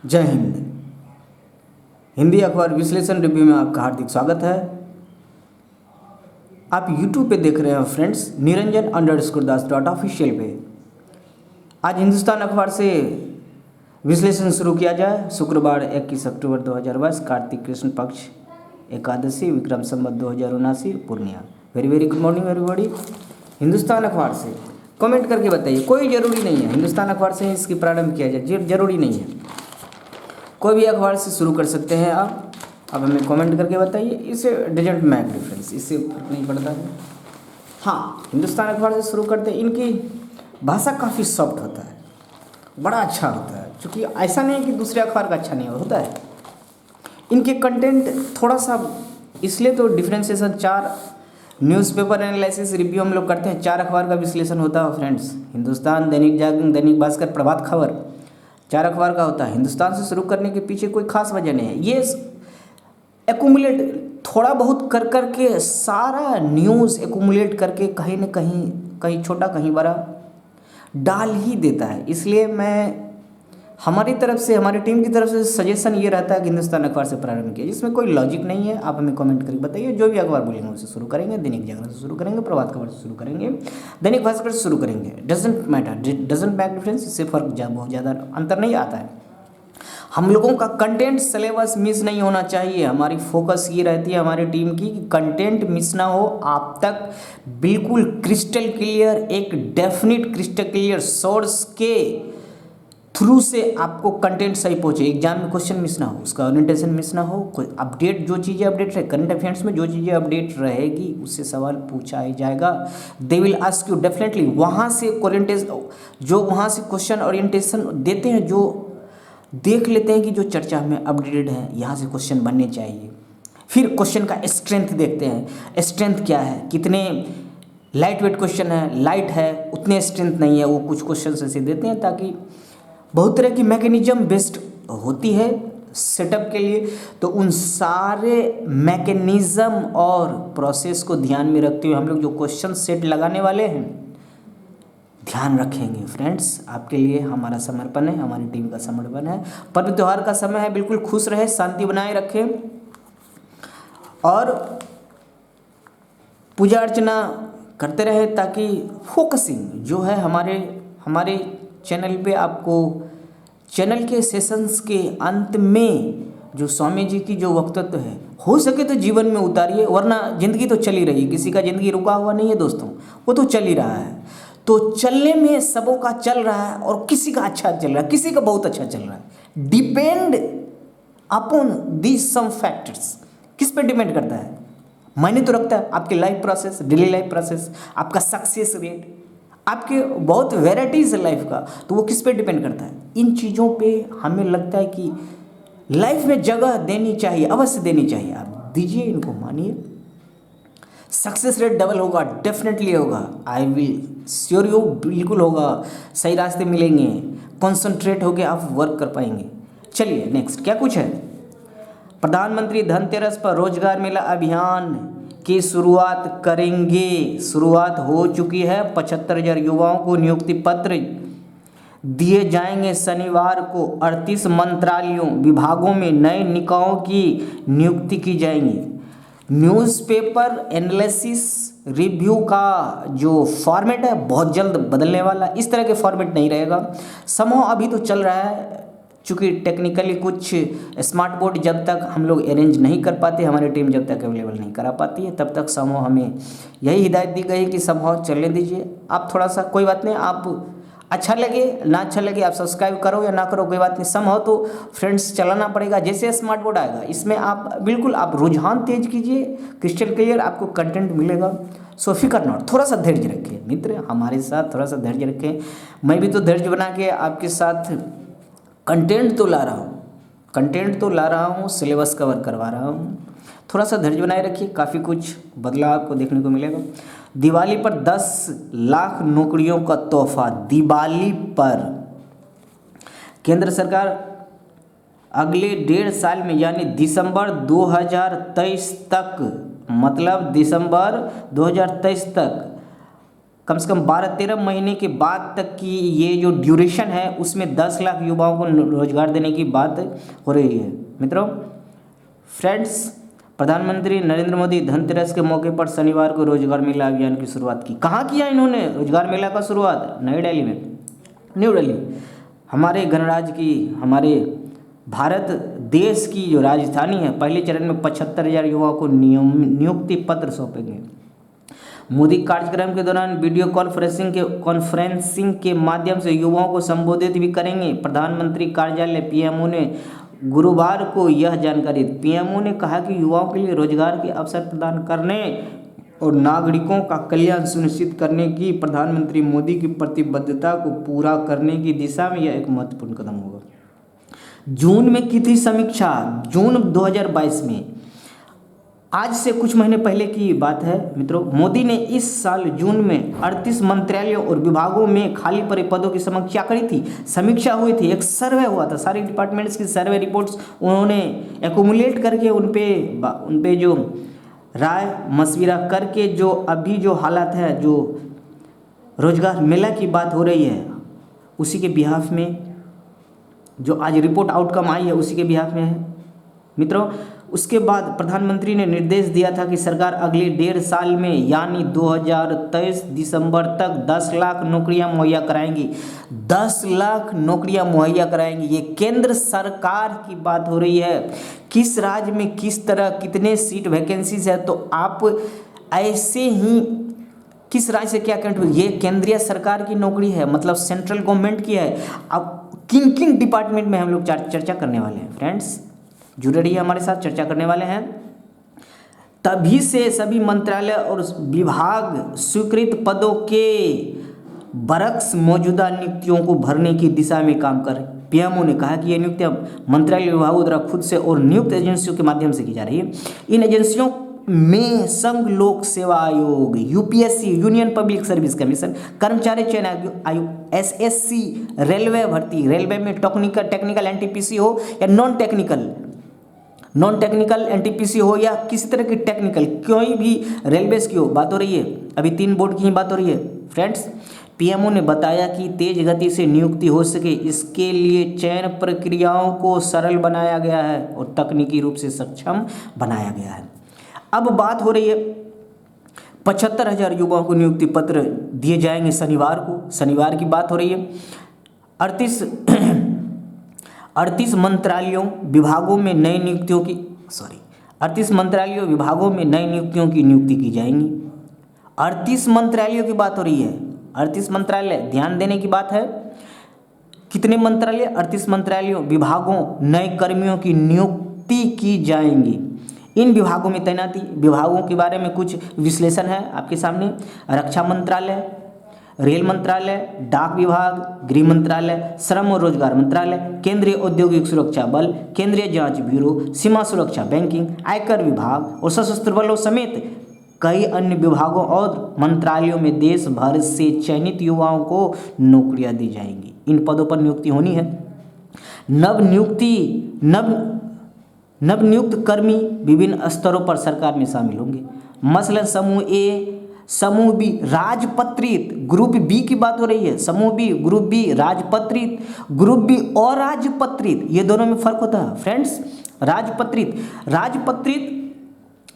जय हिंद। हिंदी अखबार विश्लेषण रिव्यू में आपका हार्दिक स्वागत है। आप YouTube पे देख रहे हैं फ्रेंड्स, niranjan_das.official पे। आज हिंदुस्तान अखबार से विश्लेषण शुरू किया जाए। शुक्रवार 21 अक्टूबर 2022, कार्तिक कृष्ण पक्ष Ekadashi, Vikram Samvat 2079, Purnia. Very very good morning everybody. Hindustan अखबार से कमेंट करके बताइए, कोई ज़रूरी नहीं है हिंदुस्तान अखबार से इसकी प्रारंभ किया जाए, जरूरी नहीं है, कोई भी अखबार से शुरू कर सकते हैं आप। अब हमें कमेंट करके बताइए, इससे डजेंट मैक डिफरेंस, इससे फर्क नहीं पड़ता है। हाँ, हिंदुस्तान अखबार से शुरू करते हैं। इनकी भाषा काफ़ी सॉफ्ट होता है, बड़ा अच्छा होता है, क्योंकि ऐसा नहीं है कि दूसरे अखबार का अच्छा नहीं होता है। इनके कंटेंट थोड़ा सा इसलिए तो डिफ्रेंशिएशन 4 न्यूज़पेपर एनालिसिस रिव्यू हम लोग करते हैं, 4 अखबार का विश्लेषण होता है फ्रेंड्स। हिंदुस्तान, दैनिक जागरण, दैनिक भास्कर, प्रभात खबर, 4 अखबार का होता है। हिंदुस्तान से शुरू करने के पीछे कोई खास वजह नहीं है, ये एक्यूमुलेट थोड़ा बहुत कर कर के सारा न्यूज़ एक्यूमुलेट करके कहीं न कहीं, कहीं छोटा कहीं बड़ा डाल ही देता है। इसलिए मैं हमारी तरफ से, हमारी टीम की तरफ से सजेशन ये रहता है कि हिंदुस्तान अखबार से प्रारंभ किया, जिसमें कोई लॉजिक नहीं है। आप हमें कमेंट करके बताइए, जो भी अखबार बोलेंगे उससे शुरू करेंगे। दैनिक जागरण से शुरू करेंगे, प्रभात खबर से शुरू करेंगे, दैनिक भास्कर से शुरू करेंगे, doesn't matter, doesn't make difference, इससे फर्क बहुत ज़्यादा अंतर नहीं आता है। हम लोगों का कंटेंट सिलेबस मिस नहीं होना चाहिए। हमारी फोकस ये रहती है हमारी टीम की कि कंटेंट मिस ना हो, आप तक बिल्कुल क्रिस्टल क्लियर, एक डेफिनिट क्रिस्टल क्लियर सोर्स के थ्रू से आपको कंटेंट सही पहुंचे। एग्जाम में क्वेश्चन मिस ना हो, उसका ओरिएंटेशन मिस ना हो, कोई अपडेट, जो चीज़ें अपडेट रहे, करंट अफेयर्स में जो चीज़ें अपडेट रहेगी उससे सवाल पूछा ही जाएगा। They will ask you definitely, वहाँ से ओरिएंटेशन, जो वहाँ से क्वेश्चन ओरिएंटेशन देते हैं, जो देख लेते हैं कि जो चर्चा में अपडेटेड है, यहाँ से क्वेश्चन बनने चाहिए। फिर क्वेश्चन का स्ट्रेंथ देखते हैं, स्ट्रेंथ क्या है, कितने लाइट वेट क्वेश्चन है, लाइट है, उतने स्ट्रेंथ नहीं है, वो कुछ क्वेश्चन ऐसे देते हैं ताकि बहुत तरह की मैकेनिज्म बेस्ड होती है सेटअप के लिए, तो उन सारे मैकेनिज्म और प्रोसेस को ध्यान में रखते हुए हम लोग जो क्वेश्चन सेट लगाने वाले हैं ध्यान रखेंगे फ्रेंड्स। आपके लिए हमारा समर्पण है, हमारी टीम का समर्पण है। पर्व त्योहार का समय है, बिल्कुल खुश रहे, शांति बनाए रखें और पूजा अर्चना करते रहे, ताकि फोकसिंग जो है हमारे चैनल पे आपको चैनल के सेशंस के अंत में जो स्वामी जी की जो वक्तव्य है, हो सके तो जीवन में उतारिए, वरना ज़िंदगी तो चल ही रही है, किसी का ज़िंदगी रुका हुआ नहीं है दोस्तों, वो तो चल ही रहा है। तो चलने में सबों का चल रहा है और किसी का अच्छा चल रहा है, किसी का बहुत अच्छा चल रहा है। Depend upon these some factors, किस पे डिपेंड करता है, मायने तो रखता है आपके life process, daily life process, आपका सक्सेस रेट, आपके बहुत वेराइटीज़ है लाइफ का, तो वो किस पे डिपेंड करता है। इन चीज़ों पे हमें लगता है कि लाइफ में जगह देनी चाहिए, अवश्य देनी चाहिए, आप दीजिए, इनको मानिए। सक्सेस रेट डबल होगा, डेफिनेटली होगा, आई विल श्योर यू, बिल्कुल होगा, सही रास्ते मिलेंगे, कॉन्सेंट्रेट होकर आप वर्क कर पाएंगे। चलिए नेक्स्ट क्या कुछ है। प्रधानमंत्री धनतेरस पर रोजगार मेला अभियान की शुरुआत करेंगे, शुरुआत हो चुकी है। 75,000 युवाओं को नियुक्ति पत्र दिए जाएंगे। शनिवार को 38 मंत्रालयों, विभागों में नए निकायों की नियुक्ति की जाएंगी। न्यूज़पेपर एनालिसिस रिव्यू का जो फॉर्मेट है बहुत जल्द बदलने वाला, इस तरह के फॉर्मेट नहीं रहेगा। समूह अभी तो चल रहा है, चूँकि टेक्निकली कुछ स्मार्ट बोर्ड जब तक हम लोग अरेंज नहीं कर पाते, हमारी टीम जब तक अवेलेबल नहीं करा पाती है, तब तक समूह, हमें यही हिदायत दी गई कि समूह चलने दीजिए। आप थोड़ा सा, कोई बात नहीं, आप अच्छा लगे ना अच्छा लगे, आप सब्सक्राइब करो या ना करो, कोई बात नहीं, समूह तो फ्रेंड्स चलाना पड़ेगा। जैसे स्मार्ट बोर्ड आएगा, इसमें आप बिल्कुल आप रुझान तेज कीजिए, क्रिस्टल क्लियर आपको कंटेंट मिलेगा। सो फिकर नॉट, थोड़ा सा धैर्य रखें मित्र, हमारे साथ थोड़ा सा धैर्य रखें। मैं भी तो धैर्य बना के आपके साथ कंटेंट तो ला रहा हूँ, सिलेबस कवर करवा रहा हूँ। थोड़ा सा धैर्य बनाए रखिए, काफ़ी कुछ बदलाव आपको देखने को मिलेगा। दिवाली पर 10 लाख नौकरियों का तोहफा, दिवाली पर केंद्र सरकार अगले 1.5 साल में, यानी दिसंबर 2023 तक, मतलब दिसंबर 2023 तक कम से कम 12-13 महीने के बाद तक की ये जो ड्यूरेशन है उसमें 10 लाख युवाओं को रोजगार देने की बात हो रही है। मित्रों, फ्रेंड्स, प्रधानमंत्री नरेंद्र मोदी धनतेरस के मौके पर शनिवार को रोजगार मेला अभियान की शुरुआत की। कहाँ किया इन्होंने रोजगार मेला का शुरुआत? नई दिल्ली में, न्यू दिल्ली, हमारे गणराज्य की, हमारे भारत देश की जो राजधानी है। पहले चरण में 75,000 युवाओं को नियुक्ति पत्र सौंपेंगे। मोदी कार्यक्रम के दौरान वीडियो कॉन्फ्रेंसिंग के माध्यम से युवाओं को संबोधित भी करेंगे। प्रधानमंत्री कार्यालय पीएमओ ने गुरुवार को यह जानकारी दी। पीएमओ ने कहा कि युवाओं के लिए रोजगार के अवसर प्रदान करने और नागरिकों का कल्याण सुनिश्चित करने की प्रधानमंत्री मोदी की प्रतिबद्धता को पूरा करने की दिशा में यह एक महत्वपूर्ण कदम होगा। जून में की थी समीक्षा, जून 2022 में, आज से कुछ महीने पहले की बात है मित्रों। मोदी ने इस साल जून में 38 मंत्रालयों और विभागों में खाली पड़े पदों की समीक्षा करी थी। समीक्षा हुई थी, एक सर्वे हुआ था, सारी डिपार्टमेंट्स की सर्वे रिपोर्ट्स उन्होंने एक्यूमुलेट करके उन पे जो राय मशविरा करके जो अभी जो हालात है, जो रोजगार मेला की बात हो रही है, उसी के बिहाफ में जो आज रिपोर्ट आउटकम आई है उसी के बिहाफ में है मित्रों। उसके बाद प्रधानमंत्री ने निर्देश दिया था कि सरकार अगले 1.5 साल में यानी 2023 दिसंबर तक 10 लाख नौकरियां मुहैया कराएंगी। 10 लाख नौकरियां मुहैया कराएंगी। ये केंद्र सरकार की बात हो रही है। किस राज्य में किस तरह कितने सीट वैकेंसीज है, तो आप ऐसे ही किस राज्य से क्या कैंडिडेट, ये केंद्रीय सरकार की नौकरी है, मतलब सेंट्रल गवर्नमेंट की है। अब किन किन डिपार्टमेंट में हम लोग चर्चा करने वाले हैं फ्रेंड्स, जुड़े रहिए हमारे साथ, चर्चा करने वाले हैं। तभी से सभी मंत्रालय और विभाग स्वीकृत पदों के बरक्स मौजूदा नियुक्तियों को भरने की दिशा में काम कर रहे हैं। पीएमओ ने कहा कि ये नियुक्तियां मंत्रालय विभागों द्वारा खुद से और नियुक्त एजेंसियों के माध्यम से की जा रही है। इन एजेंसियों में संघ लोक सेवा आयोग, UPSC, union public service commission, कर्मचारी चयन आयोग, एसएससी, रेलवे भर्ती, रेलवे में टेक्निकल एनटीपीसी हो या नॉन टेक्निकल एनटीपीसी हो या किसी तरह की टेक्निकल, कोई भी रेलवेज की हो, बात हो रही है। अभी 3 बोर्ड की ही बात हो रही है फ्रेंड्स। पीएमओ ने बताया कि तेज गति से नियुक्ति हो सके इसके लिए चयन प्रक्रियाओं को सरल बनाया गया है और तकनीकी रूप से सक्षम बनाया गया है। अब बात हो रही है 75,000 युवाओं को नियुक्ति पत्र दिए जाएंगे शनिवार की बात हो रही है। 38 मंत्रालयों विभागों में नई नियुक्तियों की 38 मंत्रालयों विभागों में नई नियुक्तियों की नियुक्ति की जाएंगी। 38 मंत्रालयों की बात हो रही है। 38 मंत्रालय, ध्यान देने की बात है। कितने मंत्रालय? 38 मंत्रालयों विभागों नए कर्मियों की नियुक्ति की जाएंगी। इन विभागों में तैनाती, विभागों के बारे में कुछ विश्लेषण है आपके सामने। रक्षा मंत्रालय, रेल मंत्रालय, डाक विभाग, गृह मंत्रालय, श्रम और रोजगार मंत्रालय, केंद्रीय औद्योगिक सुरक्षा बल, केंद्रीय जांच ब्यूरो, सीमा सुरक्षा, बैंकिंग, आयकर विभाग और सशस्त्र बलों समेत कई अन्य विभागों और मंत्रालयों में देश भर से चयनित युवाओं को नौकरियां दी जाएंगी। इन पदों पर नियुक्ति होनी है। नवनियुक्त कर्मी विभिन्न स्तरों पर सरकार में शामिल होंगे। मसलन समूह ए, समूह बी राजपत्रित, ग्रुप बी की बात हो रही है। समूह बी, ग्रुप बी राजपत्रित, ग्रुप बी अराजपत्रित, ये दोनों में फर्क होता है फ्रेंड्स। राजपत्रित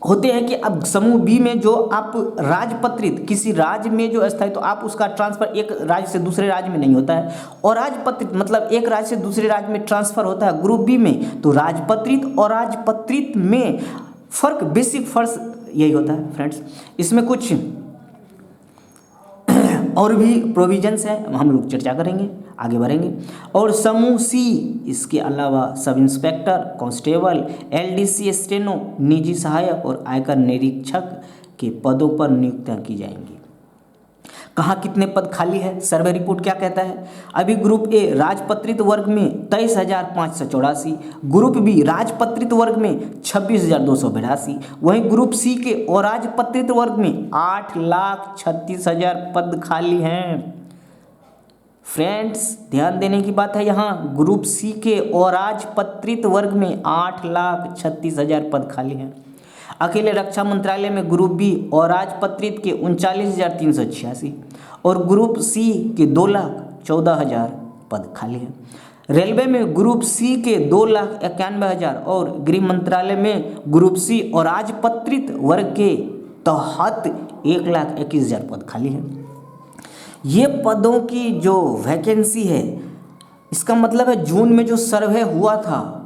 होते हैं कि अब समूह बी में जो आप राजपत्रित, किसी राज्य में जो स्थायी, तो आप उसका ट्रांसफर एक राज्य से दूसरे राज्य में नहीं होता है। और राजपत्रित मतलब एक राज्य से दूसरे राज्य में ट्रांसफर होता है ग्रुप बी में। तो राजपत्रित और राजपत्रित में फर्क, बेसिक फर्क यही होता है फ्रेंड्स। इसमें कुछ और भी प्रोविजंस हैं, हम लोग चर्चा करेंगे, आगे बढ़ेंगे। और समूह सी, इसके अलावा sub inspector, constable, LDC, steno, निजी सहायक और आयकर निरीक्षक के पदों पर नियुक्तियां की जाएंगी। कहाँ कितने पद खाली है, सर्वे रिपोर्ट क्या कहता है? अभी ग्रुप ए राजपत्रित वर्ग में 23,584, ग्रुप बी राजपत्रित वर्ग में 26,282, वहीं ग्रुप सी के अराजपत्रित वर्ग में 8,36,000 पद खाली हैं। फ्रेंड्स, ध्यान देने की बात है, यहाँ ग्रुप सी के अराजपत्रित वर्ग में 8,36,000 पद खाली हैं। अकेले रक्षा मंत्रालय में ग्रुप बी और राजपत्रित के 39,386 और ग्रुप सी के 2,14,000 पद खाली हैं। रेलवे में ग्रुप सी के 2,91,000 और गृह मंत्रालय में ग्रुप सी और राजपत्रित वर्ग के तहत 1,21,000 पद खाली हैं। ये पदों की जो वैकेंसी है, इसका मतलब है जून में जो सर्वे हुआ था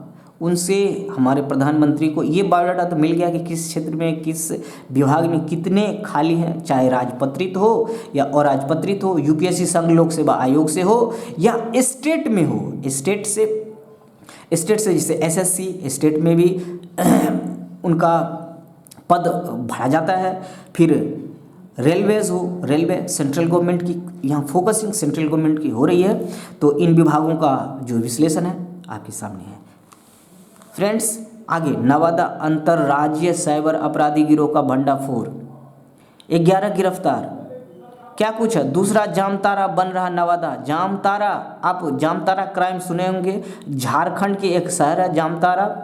उनसे हमारे प्रधानमंत्री को ये बायोडाटा तो मिल गया कि किस क्षेत्र में किस विभाग में कितने खाली हैं, चाहे राजपत्रित हो या अराजपत्रित हो, यूपीएससी संघ लोक सेवा आयोग से हो या स्टेट में हो। स्टेट से जैसे एसएससी स्टेट में भी उनका पद भरा जाता है। फिर रेलवेज हो, रेलवे सेंट्रल गवर्नमेंट की, यहाँ फोकसिंग सेंट्रल गवर्नमेंट की हो रही है, तो इन विभागों का जो विश्लेषण है आपके सामने है। फ्रेंड्स आगे, नवादा अंतर्राज्यीय साइबर अपराधी गिरोह का भंडाफोड़, 11 गिरफ्तार। क्या कुछ है? दूसरा जामतारा बन रहा नवादा। जामतारा, आप जामतारा क्राइम सुने होंगे, झारखंड के एक शहर है जामतारा।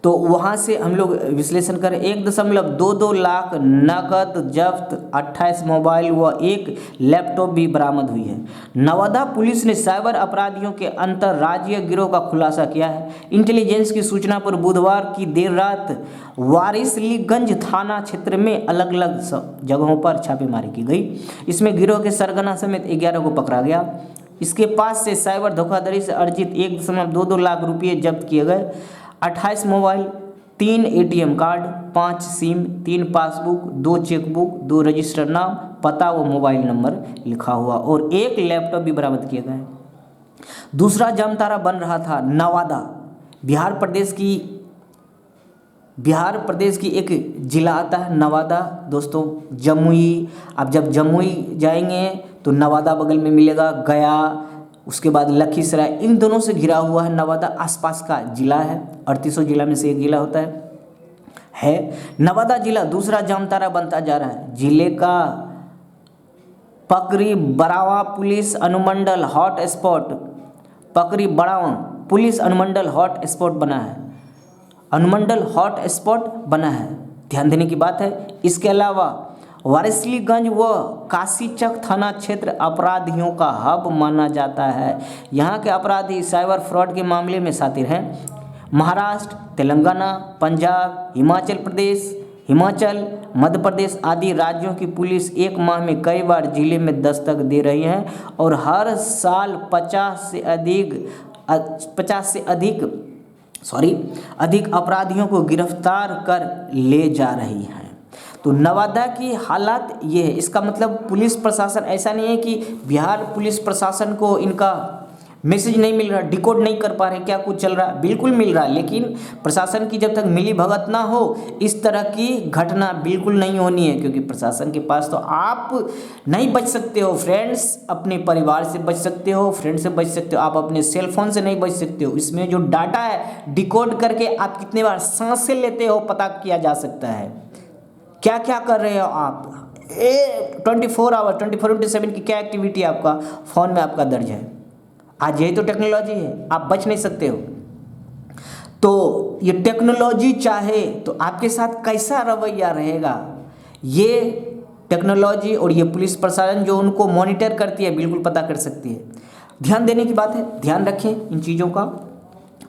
तो वहाँ से हम लोग विश्लेषण करें, 1.22 लाख नकद जब्त, 28 मोबाइल व 1 लैपटॉप भी बरामद हुई है। नवादा पुलिस ने साइबर अपराधियों के अंतर्राज्यीय गिरोह का खुलासा किया है। इंटेलिजेंस की सूचना पर बुधवार की देर रात वारिसलीगंज थाना क्षेत्र में अलग अलग जगहों पर छापेमारी की गई। इसमें गिरोह के सरगना समेत 11 को पकड़ा गया। इसके पास से साइबर धोखाधड़ी से अर्जित 1.22 लाख रुपये जब्त किए गए। 28 mobile, 3 ATM card, 5 SIM, 3 passbook, 2 chequebook, 2 registered नाम, पता व मोबाइल नंबर लिखा हुआ और 1 लैपटॉप भी बरामद किए गए। दूसरा जामतारा बन रहा था नवादा। बिहार प्रदेश की एक जिला आता है नवादा दोस्तों, जमुई। आप जब जमुई जाएंगे तो नवादा बगल में मिलेगा, गया, उसके बाद लखीसराय, इन दोनों से घिरा हुआ है नवादा। आसपास का जिला है, 3800 जिला में से एक जिला होता है। नवादा जिला दूसरा जामतारा बनता जा रहा है। जिले का पकरी बड़ावा पुलिस अनुमंडल हॉटस्पॉट, पकरी बड़ावा पुलिस अनुमंडल हॉटस्पॉट बना है, ध्यान देने की बात है। इसके अलावा वारिसलीगंज व काशीचक थाना क्षेत्र अपराधियों का हब माना जाता है। यहाँ के अपराधी साइबर फ्रॉड के मामले में शातिर हैं। महाराष्ट्र, तेलंगाना, पंजाब, हिमाचल, मध्य प्रदेश आदि राज्यों की पुलिस एक माह में कई बार जिले में दस्तक दे रही है और हर साल 50 से अधिक अपराधियों को गिरफ्तार कर ले जा रही है। तो नवादा की हालात ये है। इसका मतलब पुलिस प्रशासन, ऐसा नहीं है कि बिहार पुलिस प्रशासन को इनका मैसेज नहीं मिल रहा, डिकोड नहीं कर पा रहे क्या कुछ चल रहा, बिल्कुल मिल रहा है। लेकिन प्रशासन की जब तक मिली भगत ना हो, इस तरह की घटना बिल्कुल नहीं होनी है, क्योंकि प्रशासन के पास तो आप नहीं बच सकते हो फ्रेंड्स, अपने परिवार से बच सकते हो, फ्रेंड से बच सकते हो, आप अपने सेल फोन से नहीं बच सकते हो। इसमें जो डाटा है डिकोड करके आप कितने बार सांसें लेते हो पता किया जा सकता है। क्या क्या कर रहे हो आप, 24/7 की क्या एक्टिविटी आपका फ़ोन में आपका दर्ज है। आज यही तो टेक्नोलॉजी है, आप बच नहीं सकते हो। तो ये टेक्नोलॉजी चाहे तो आपके साथ कैसा रवैया रहेगा, ये टेक्नोलॉजी और ये पुलिस प्रशासन जो उनको मॉनिटर करती है बिल्कुल पता कर सकती है। ध्यान देने की बात है, ध्यान रखें इन चीज़ों का।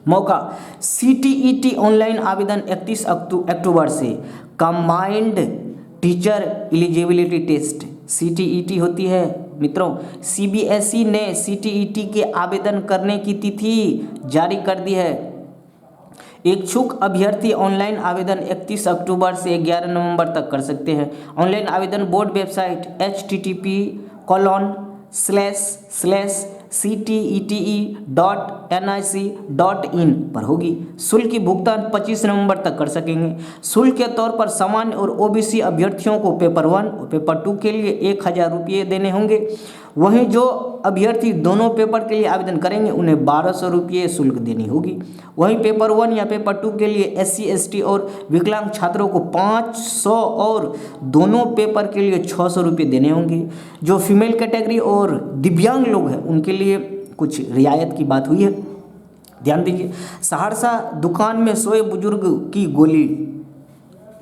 मौका, CTET ऑनलाइन आवेदन 31 अक्टूबर से। Combined teacher eligibility test CTET होती है मित्रों। CBSE ने CTET के आवेदन करने की तिथि जारी कर दी है। इच्छुक अभ्यर्थी ऑनलाइन आवेदन 31 अक्टूबर से 11 नवंबर तक कर सकते हैं। ऑनलाइन आवेदन बोर्ड वेबसाइट http://ctete.nic.in पर होगी। शुल्क की भुगतान 25 नवंबर तक कर सकेंगे। शुल्क के तौर पर सामान्य और OBC अभ्यर्थियों को पेपर 1 और पेपर 2 के लिए 1000 रुपये देने होंगे। वहीं जो अभ्यर्थी दोनों पेपर के लिए आवेदन करेंगे उन्हें 1200 रुपये शुल्क देनी होगी। वहीं पेपर 1 या पेपर 2 के लिए SC ST और विकलांग छात्रों को 500 और दोनों पेपर के लिए 600 रुपये देने होंगे। जो फीमेल कैटेगरी और दिव्यांग लोग हैं उनके लिए कुछ रियायत की बात हुई है, ध्यान दीजिए। सहरसा, दुकान में सोए बुजुर्ग की गोली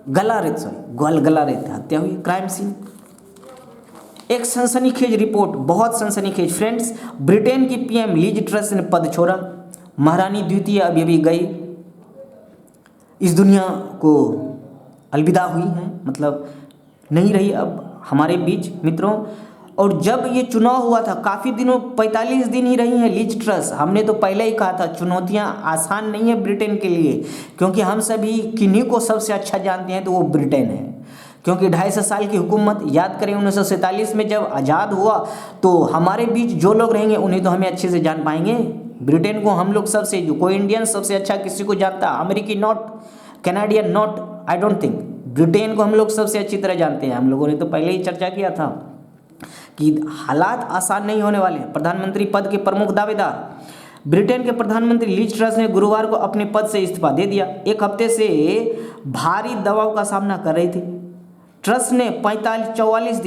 गलारेत हत्या हुई, क्राइम सीन। एक सनसनीखेज रिपोर्ट, बहुत सनसनीखेज फ्रेंड्स। ब्रिटेन की पीएम लीज ट्रस ने पद छोड़ा। महारानी द्वितीय अभी अभी गई, इस दुनिया को अलविदा हुई हैं, मतलब नहीं रही अब हमारे बीच मित्रों। और जब ये चुनाव हुआ था काफ़ी दिनों, 45 दिन ही रही हैं लीज ट्रस। हमने तो पहले ही कहा था चुनौतियां आसान नहीं है ब्रिटेन के लिए, क्योंकि हम सभी किन्हीं को सबसे अच्छा जानते हैं तो वो ब्रिटेन है। क्योंकि 250 साल की हुकूमत, याद करें 1947 में जब आज़ाद हुआ तो हमारे बीच जो लोग रहेंगे उन्हें तो हमें अच्छे से जान पाएंगे। ब्रिटेन को हम लोग सबसे, जो कोई इंडियन सबसे अच्छा किसी को जानता, अमेरिकी not, Canadian not, I don't think, Britain को हम लोग सबसे अच्छी तरह जानते हैं। हम लोगों ने तो पहले ही चर्चा किया था कि हालात आसान नहीं होने वाले हैं। प्रधानमंत्री पद के प्रमुख दावेदार, ब्रिटेन के प्रधानमंत्री लीज ट्रस ने गुरुवार को अपने पद से इस्तीफा दे दिया। एक हफ्ते से भारी दबाव का सामना कर रही थी। ट्रस ने 44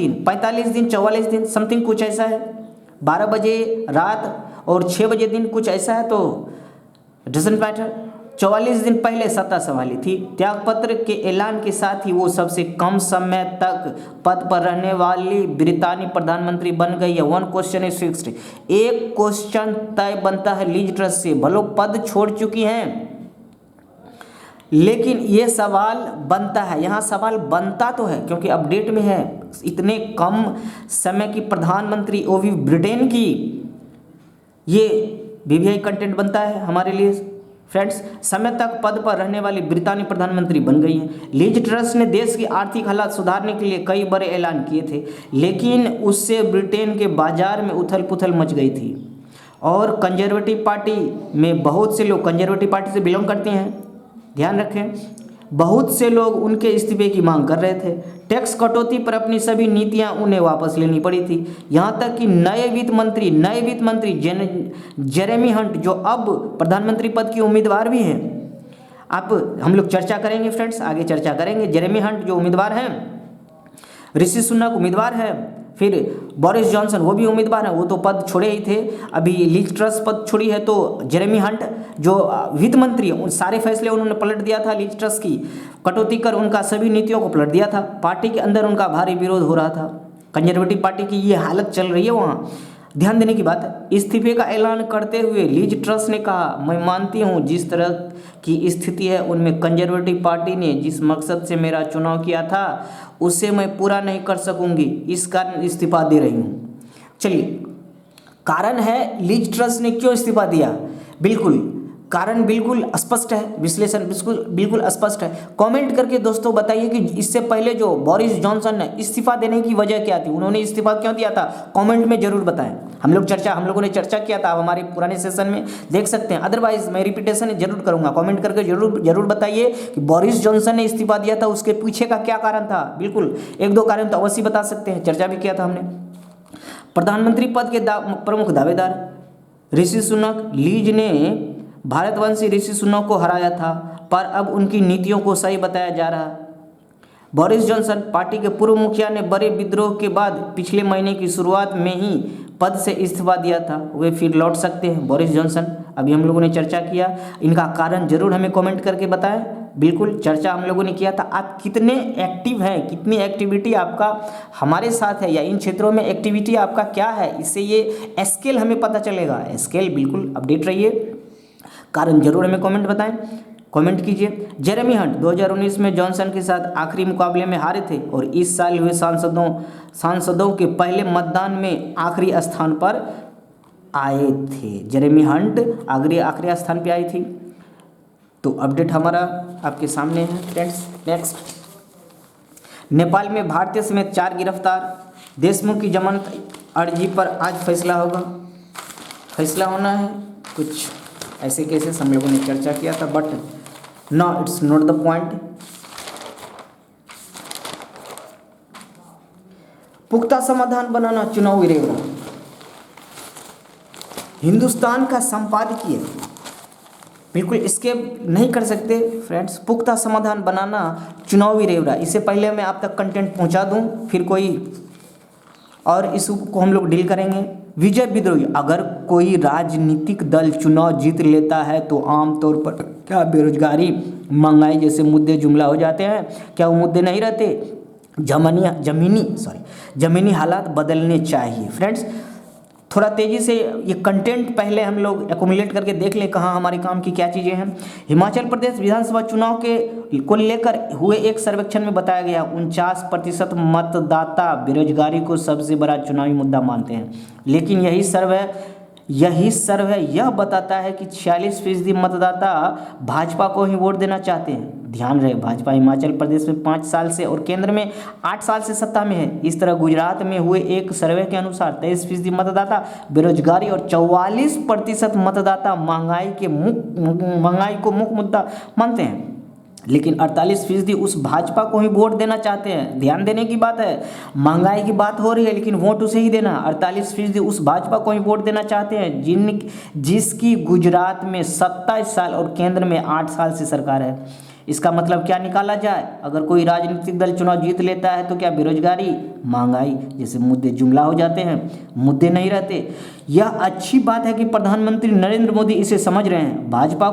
दिन समथिंग कुछ ऐसा है, 12 बजे रात और 6 बजे दिन कुछ ऐसा है, तो डजंट मैटर। 44 दिन पहले सत्ता संभाली थी। त्यागपत्र के ऐलान के साथ ही वो सबसे कम समय तक पद पर रहने वाली ब्रितानी प्रधानमंत्री बन गई है। वन क्वेश्चन इज फिक्स्ड, एक क्वेश्चन तय बनता है लीज ट्रस से। भलो पद छोड़ चुकी हैं, लेकिन ये सवाल बनता है, यहाँ सवाल बनता तो है क्योंकि अपडेट में है। इतने कम समय की प्रधानमंत्री, वो भी ब्रिटेन की, ये वीवीआई कंटेंट बनता है हमारे लिए फ्रेंड्स। समय तक पद पर रहने वाली ब्रितानी प्रधानमंत्री बन गई हैं। लीज ट्रस ने देश की आर्थिक हालात सुधारने के लिए कई बड़े ऐलान किए थे, लेकिन उससे ब्रिटेन के बाजार में उथल पुथल मच गई थी। और कंजर्वेटिव पार्टी में बहुत से लोग कंजर्वेटिव पार्टी से बिलोंग करते हैं, ध्यान रखें, बहुत से लोग उनके इस्तीफे की मांग कर रहे थे। टैक्स कटौती पर अपनी सभी नीतियां उन्हें वापस लेनी पड़ी थी। यहां तक कि नए वित्त मंत्री जेरेमी हंट, जो अब प्रधानमंत्री पद की उम्मीदवार भी हैं, हम लोग चर्चा करेंगे फ्रेंड्स, आगे चर्चा करेंगे। जेरेमी हंट जो उम्मीदवार हैं, ऋषि सुनक उम्मीदवार है, फिर बोरिस जॉनसन वो भी उम्मीदवार हैं, वो तो पद छोड़े ही थे। अभी लीज ट्रस पद छोड़ी है, तो जेरेमी हंट जो वित्त मंत्री, उन सारे फैसले उन्होंने पलट दिया था। लीज ट्रस की कटौती कर उनका सभी नीतियों को पलट दिया था। पार्टी के अंदर उनका भारी विरोध हो रहा था। कंजर्वेटिव पार्टी की ये हालत चल रही है वहाँ, ध्यान देने की बात है। इस्तीफे का ऐलान करते हुए लीज ट्रस ने कहा, मैं मानती हूँ जिस तरह की स्थिति है उनमें कंजर्वेटिव पार्टी ने जिस मकसद से मेरा चुनाव किया था उसे मैं पूरा नहीं कर सकूंगी, इस कारण इस्तीफा दे रही हूँ। चलिए, कारण है लीज ट्रस ने क्यों इस्तीफा दिया, बिल्कुल कारण बिल्कुल स्पष्ट है, विश्लेषण बिल्कुल स्पष्ट है। कमेंट करके दोस्तों बताइए कि इससे पहले जो बोरिस जॉनसन ने इस्तीफा देने की वजह क्या थी, उन्होंने इस्तीफा क्यों दिया था, कमेंट में जरूर बताएं। हम लोगों ने चर्चा किया था, आप हमारे पुराने सेशन में देख सकते हैं, अदरवाइज मैं रिपीटेशन जरूर करूंगा। कमेंट करके जरूर बताइए कि बोरिस जॉनसन ने इस्तीफा दिया था, उसके पीछे का क्या कारण था। बिल्कुल 1-2 कारण तो अवश्य बता सकते हैं, चर्चा भी किया था हमने। प्रधानमंत्री पद के प्रमुख दावेदार, ऋषि सुनक। लीज ने भारतवंशी ऋषि सुनक को हराया था, पर अब उनकी नीतियों को सही बताया जा रहा। बोरिस जॉनसन, पार्टी के पूर्व मुखिया ने बड़े विद्रोह के बाद पिछले महीने की शुरुआत में ही पद से इस्तीफा दिया था, वे फिर लौट सकते हैं। बोरिस जॉनसन, अभी हम लोगों ने चर्चा किया, इनका कारण जरूर हमें कमेंट करके बताएं। बिल्कुल चर्चा हम लोगों ने किया था। आप कितने एक्टिव हैं, कितनी एक्टिविटी आपका हमारे साथ है, या इन क्षेत्रों में एक्टिविटी आपका क्या है, इससे ये स्केल हमें पता चलेगा। स्केल बिल्कुल अपडेट रहिए, कारण जरूर हमें कमेंट बताएं, कमेंट कीजिए। जेरेमी हंट 2019 में जॉनसन के साथ आखिरी मुकाबले में हारे थे और इस साल हुए सांसदों के पहले मतदान में आखिरी स्थान पर आए थे। जेरेमी हंट आखिरी स्थान पे आई थी। तो अपडेट हमारा आपके सामने है फ्रेंड्स। नेक्स्ट, नेपाल में भारतीय समेत 4 गिरफ्तार। देशमुख की जमानत अर्जी पर आज फैसला होना है। कुछ ऐसे केसेस हम लोगों ने चर्चा किया था, but no it's not the point. पुख्ता समाधान बनाना चुनावी रेवड़ा, हिंदुस्तान का संपादकीय, बिल्कुल स्किप नहीं कर सकते फ्रेंड्स। पुख्ता समाधान बनाना चुनावी रेवड़ा, इससे पहले मैं आप तक कंटेंट पहुंचा दूं, फिर कोई और इशू को हम लोग डील करेंगे। विजय विद्रोही, अगर कोई राजनीतिक दल चुनाव जीत लेता है तो आमतौर पर क्या बेरोजगारी, महंगाई जैसे मुद्दे जुमला हो जाते हैं? क्या वो मुद्दे नहीं रहते? ज़मीनी हालात बदलने चाहिए। फ्रेंड्स, थोड़ा तेज़ी से ये कंटेंट पहले हम लोग एक्यूमुलेट करके देख लें कहाँ हमारे काम की क्या चीज़ें हैं। हिमाचल प्रदेश विधानसभा चुनाव को लेकर हुए एक सर्वेक्षण में बताया गया 49% मतदाता बेरोजगारी को सबसे बड़ा चुनावी मुद्दा मानते हैं। लेकिन यही सर्वे यह बताता है कि 46% मतदाता भाजपा को ही वोट देना चाहते हैं। ध्यान रहे, भाजपा हिमाचल प्रदेश में 5 साल से और केंद्र में 8 साल से सत्ता में है। इस तरह गुजरात में हुए एक सर्वे के अनुसार 23% मतदाता बेरोजगारी और 44% मतदाता महंगाई को मुख्य मुद्दा मानते हैं। लेकिन 48% उस भाजपा को ही वोट देना चाहते हैं। ध्यान देने की बात है, महंगाई की बात हो रही है लेकिन वोट उसे ही देना। 48% उस भाजपा को ही वोट देना चाहते हैं जिसकी गुजरात में 27 साल और केंद्र में 8 साल से सरकार है। इसका मतलब क्या निकाला जाए? अगर कोई राजनीतिक दल चुनाव जीत लेता है तो क्या बेरोजगारी, महंगाई जैसे मुद्दे जुमला हो जाते हैं, मुद्दे नहीं रहते। यह अच्छी बात है कि प्रधानमंत्री नरेंद्र मोदी इसे समझ रहे हैं। भाजपा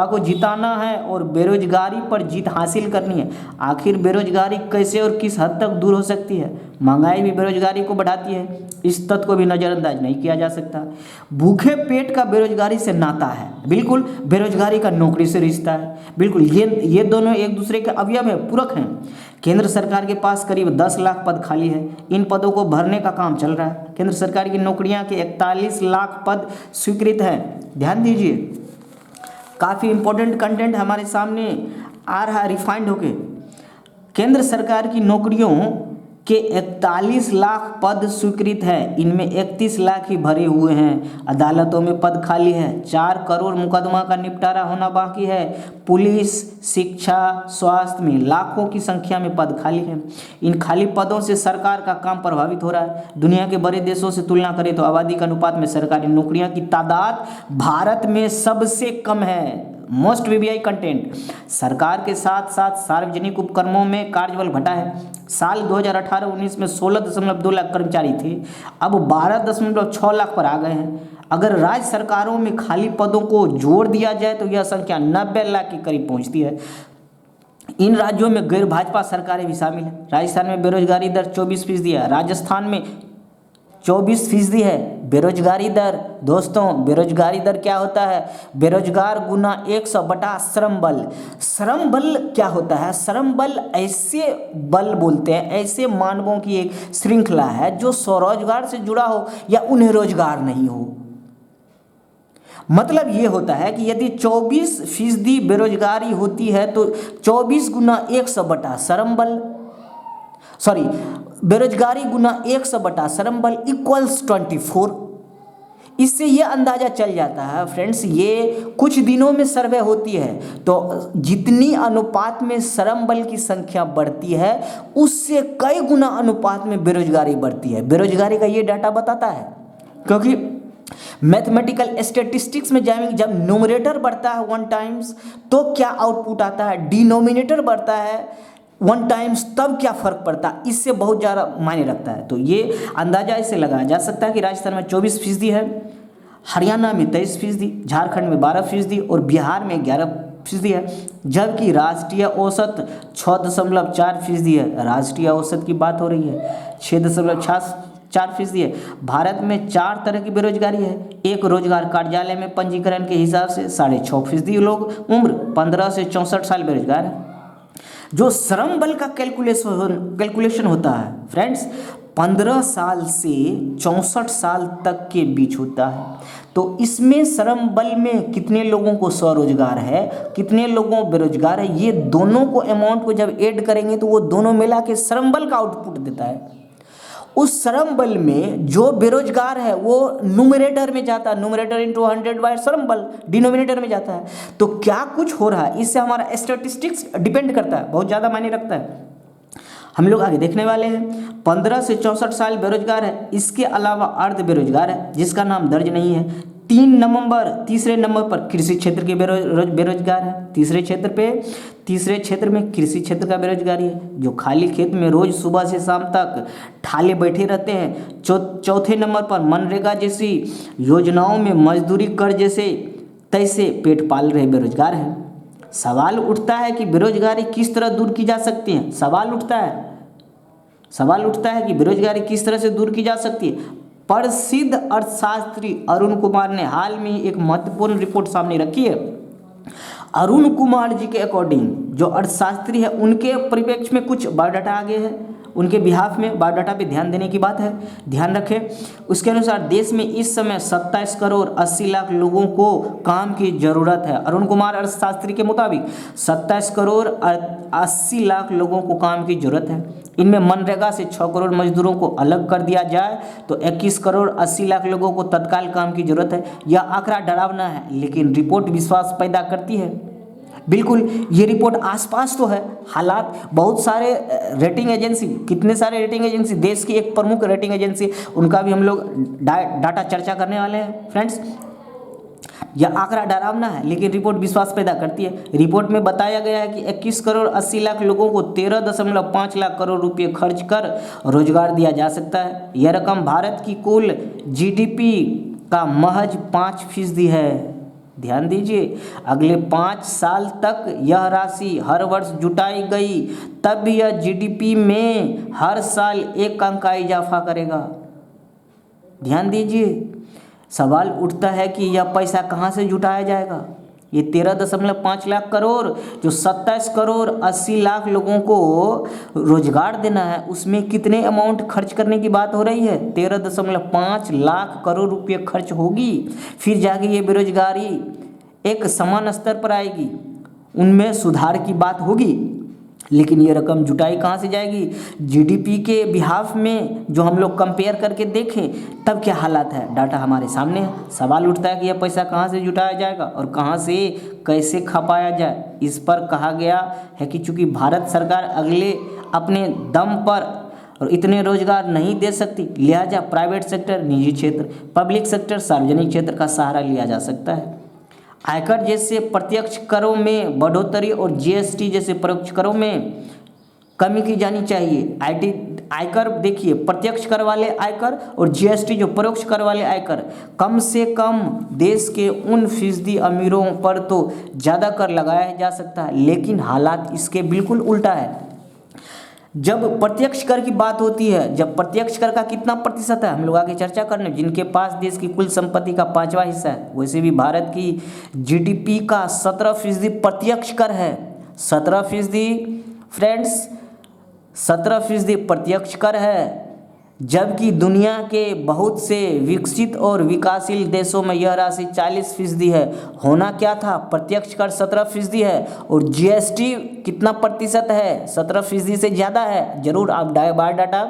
को जिताना है और बेरोजगारी पर जीत हासिल करनी है। आखिर बेरोजगारी कैसे और किस हद तक दूर हो सकती है? महंगाई भी बेरोजगारी को बढ़ाती है, इस तथ्य को भी नज़रअंदाज नहीं किया जा सकता। भूखे पेट का बेरोजगारी से नाता है, बिल्कुल। बेरोजगारी का नौकरी से रिश्ता है, बिल्कुल। ये दोनों एक दूसरे के अवयव हैं, पूरक हैं। केंद्र सरकार के पास करीब 10 लाख पद खाली है। इन पदों को भरने का काम चल रहा है। केंद्र सरकार की नौकरियां के 41 लाख पद स्वीकृत हैं। ध्यान दीजिए, काफ़ी इंपॉर्टेंट कंटेंट हमारे सामने आ रहा है रिफाइंड होके। केंद्र सरकार की नौकरियों के 41 लाख पद स्वीकृत है, इनमें 31 लाख ही भरे हुए हैं। अदालतों में पद खाली है, 4 करोड़ मुकदमा का निपटारा होना बाकी है। पुलिस, शिक्षा, स्वास्थ्य में लाखों की संख्या में पद खाली हैं। इन खाली पदों से सरकार का काम प्रभावित हो रहा है। दुनिया के बड़े देशों से तुलना करें तो आबादी के अनुपात में सरकारी नौकरियों की तादाद भारत में सबसे कम है। मोस्ट वीवीआई कंटेंट, सरकार के साथ साथ सार्वजनिक उपक्रमों में कार्यबल घटा है। साल 2018-19 में 16.2 लाख कर्मचारी थे, अब 12.6 लाख पर आ गए हैं। अगर राज्य सरकारों में खाली पदों को जोड़ दिया जाए तो यह संख्या 90 लाख के करीब पहुंचती है। इन राज्यों में गैर भाजपा सरकारें भी शामिल हैं। राजस्थान में बेरोजगारी दर 24% है, राजस्थान में 24% है बेरोजगारी दर। दोस्तों, बेरोजगारी दर क्या होता है? बेरोजगार गुना 100 बटा श्रम बल। श्रम बल क्या होता है? श्रम बल ऐसे बल बोलते हैं, ऐसे मानवों की एक श्रृंखला है जो स्वरोजगार से जुड़ा हो या उन्हें रोजगार नहीं हो। मतलब ये होता है कि यदि 24% बेरोजगारी होती है तो 24 गुना 100 बटा श्रम बल, बेरोजगारी गुना 100 बटा श्रम बल इक्वल्स 24। इससे ये अंदाजा चल जाता है फ्रेंड्स, ये कुछ दिनों में सर्वे होती है तो जितनी अनुपात में श्रम बल की संख्या बढ़ती है उससे कई गुना अनुपात में बेरोजगारी बढ़ती है। बेरोजगारी का ये डाटा बताता है, क्योंकि मैथमेटिकल स्टैटिस्टिक्स में जाएंगे, जब न्यूमरेटर बढ़ता है 1 टाइम्स तो क्या आउटपुट आता है, डिनोमिनेटर बढ़ता है 1 टाइम्स तब क्या फ़र्क पड़ता है, इससे बहुत ज़्यादा मायने रखता है। तो ये अंदाजा इससे लगाया जा सकता है कि राजस्थान में 24% है, हरियाणा में 23%, झारखंड में 12% और बिहार में 11% है, जबकि राष्ट्रीय औसत 6.4% है। राष्ट्रीय औसत की बात हो रही है, 6.4% है। भारत में 4 तरह की बेरोजगारी है। एक, रोजगार कार्यालय में पंजीकरण के हिसाब से 6.5% लोग उम्र 15 से 64 साल बेरोजगार है। जो श्रम बल का कैलकुलेशन होता है फ्रेंड्स 15 साल से 64 साल तक के बीच होता है। तो इसमें श्रम बल में कितने लोगों को स्वरोजगार है, कितने लोगों को बेरोजगार है, ये दोनों को अमाउंट को जब ऐड करेंगे तो वो दोनों मिला के श्रम बल का आउटपुट देता है। उस श्रम बल में जो बेरोजगार है वो न्यूमरेटर में जाता है, न्यूमरेटर इंटू 100 बाय श्रम बल डिनोमिनेटर में जाता है। तो क्या कुछ हो रहा है, इससे हमारा स्टैटिस्टिक्स डिपेंड करता है, बहुत ज़्यादा मायने रखता है। हम लोग आगे देखने वाले हैं। 15 से 64 साल बेरोजगार है, इसके अलावा अर्ध बेरोजगार है जिसका नाम दर्ज नहीं है। तीसरे नंबर पर कृषि क्षेत्र के बेरोजगार है, तीसरे क्षेत्र पे तीसरे क्षेत्र में कृषि क्षेत्र का बेरोजगारी है, जो खाली खेत में रोज सुबह से शाम तक ठाले बैठे रहते हैं। चौथे नंबर पर मनरेगा जैसी योजनाओं में मजदूरी कर जैसे तैसे पेट पाल रहे बेरोजगार हैं। सवाल उठता है कि बेरोजगारी किस तरह दूर की जा सकती है। सवाल उठता है कि बेरोजगारी किस तरह से दूर की जा सकती है। प्रसिद्ध अर्थशास्त्री अरुण कुमार ने हाल में एक महत्वपूर्ण रिपोर्ट सामने रखी है। अरुण कुमार जी के अकॉर्डिंग जो अर्थशास्त्री है उनके परिप्रेक्ष्य में कुछ बायोडाटा आगे है, उनके बिहाफ में बायोडाटा पे ध्यान देने की बात है, ध्यान रखें। उसके अनुसार देश में इस समय 27 करोड़ 80 लाख लोगों को काम की जरूरत है। अरुण कुमार अर्थशास्त्री के मुताबिक 27 करोड़ 80 लाख लोगों को काम की जरूरत है। इनमें मनरेगा से 6 करोड़ मजदूरों को अलग कर दिया जाए तो 21 करोड़ 80 लाख लोगों को तत्काल काम की जरूरत है। यह आंकड़ा डरावना है, लेकिन रिपोर्ट विश्वास पैदा करती है। बिल्कुल, ये रिपोर्ट आसपास तो है, हालात बहुत सारे रेटिंग एजेंसी, कितने सारे रेटिंग एजेंसी, देश की एक प्रमुख रेटिंग एजेंसी, उनका भी हम लोग डाटा चर्चा करने वाले हैं फ्रेंड्स। यह आंकड़ा डरावना है, लेकिन रिपोर्ट विश्वास पैदा करती है। रिपोर्ट में बताया गया है कि 21 करोड़ 80 लाख लोगों को 13.5 लाख करोड़ रुपये खर्च कर रोजगार दिया जा सकता है। यह रकम भारत की कुल जीडीपी का महज 5% है। ध्यान दीजिए, अगले 5 साल तक यह राशि हर वर्ष जुटाई गई तब भी यह जीडीपी में हर साल 1 अंक का इजाफा करेगा। ध्यान दीजिए, सवाल उठता है कि यह पैसा कहाँ से जुटाया जाएगा। ये 13.5 लाख करोड़ जो 27 करोड़ 80 लाख लोगों को रोजगार देना है, उसमें कितने अमाउंट खर्च करने की बात हो रही है। 13.5 लाख करोड़ रुपये खर्च होगी, फिर जाके ये बेरोजगारी एक समान स्तर पर आएगी, उनमें सुधार की बात होगी। लेकिन ये रकम जुटाई कहाँ से जाएगी। जीडीपी के बिहाफ में जो हम लोग कंपेयर करके देखें तब क्या हालात है, डाटा हमारे सामने है। सवाल उठता है कि यह पैसा कहाँ से जुटाया जाएगा और कहाँ से कैसे खपाया जाए। इस पर कहा गया है कि चूँकि भारत सरकार अगले अपने दम पर और इतने रोजगार नहीं दे सकती, लिहाजा प्राइवेट सेक्टर, निजी क्षेत्र, पब्लिक सेक्टर, सार्वजनिक क्षेत्र का सहारा लिया जा सकता है। आयकर जैसे प्रत्यक्ष करों में बढ़ोतरी और जीएसटी जैसे परोक्ष करों में कमी की जानी चाहिए। आयकर देखिए, प्रत्यक्ष कर वाले आयकर और जीएसटी जो परोक्ष कर वाले आयकर, कम से कम देश के उन फीसदी अमीरों पर तो ज़्यादा कर लगाया जा सकता है, लेकिन हालात इसके बिल्कुल उल्टा है। जब प्रत्यक्ष कर की बात होती है, जब प्रत्यक्ष कर का कितना प्रतिशत है हम लोग आगे चर्चा करने, जिनके पास देश की कुल संपत्ति का 5वां हिस्सा है, वैसे भी भारत की जीडीपी का 17% प्रत्यक्ष कर है। 17% फ्रेंड्स, 17% प्रत्यक्ष कर है, जबकि दुनिया के बहुत से विकसित और विकासशील देशों में यह राशि 40% है। होना क्या था, प्रत्यक्ष कर 17% है और जीएसटी कितना प्रतिशत है, 17% से ज़्यादा है। जरूर आप बायोडाटा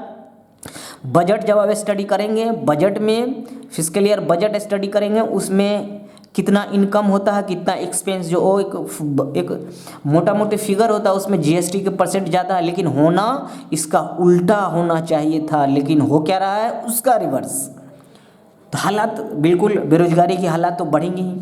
बजट जब आप स्टडी करेंगे, बजट में फिस्कल ईयर बजट स्टडी करेंगे, उसमें कितना इनकम होता है, कितना एक्सपेंस, जो एक मोटा मोटे फिगर होता है, उसमें जीएसटी के परसेंट ज़्यादा है। लेकिन होना इसका उल्टा होना चाहिए था, लेकिन हो क्या रहा है, उसका रिवर्स। तो हालात बिल्कुल, बेरोजगारी की हालात तो बढ़ेंगी ही।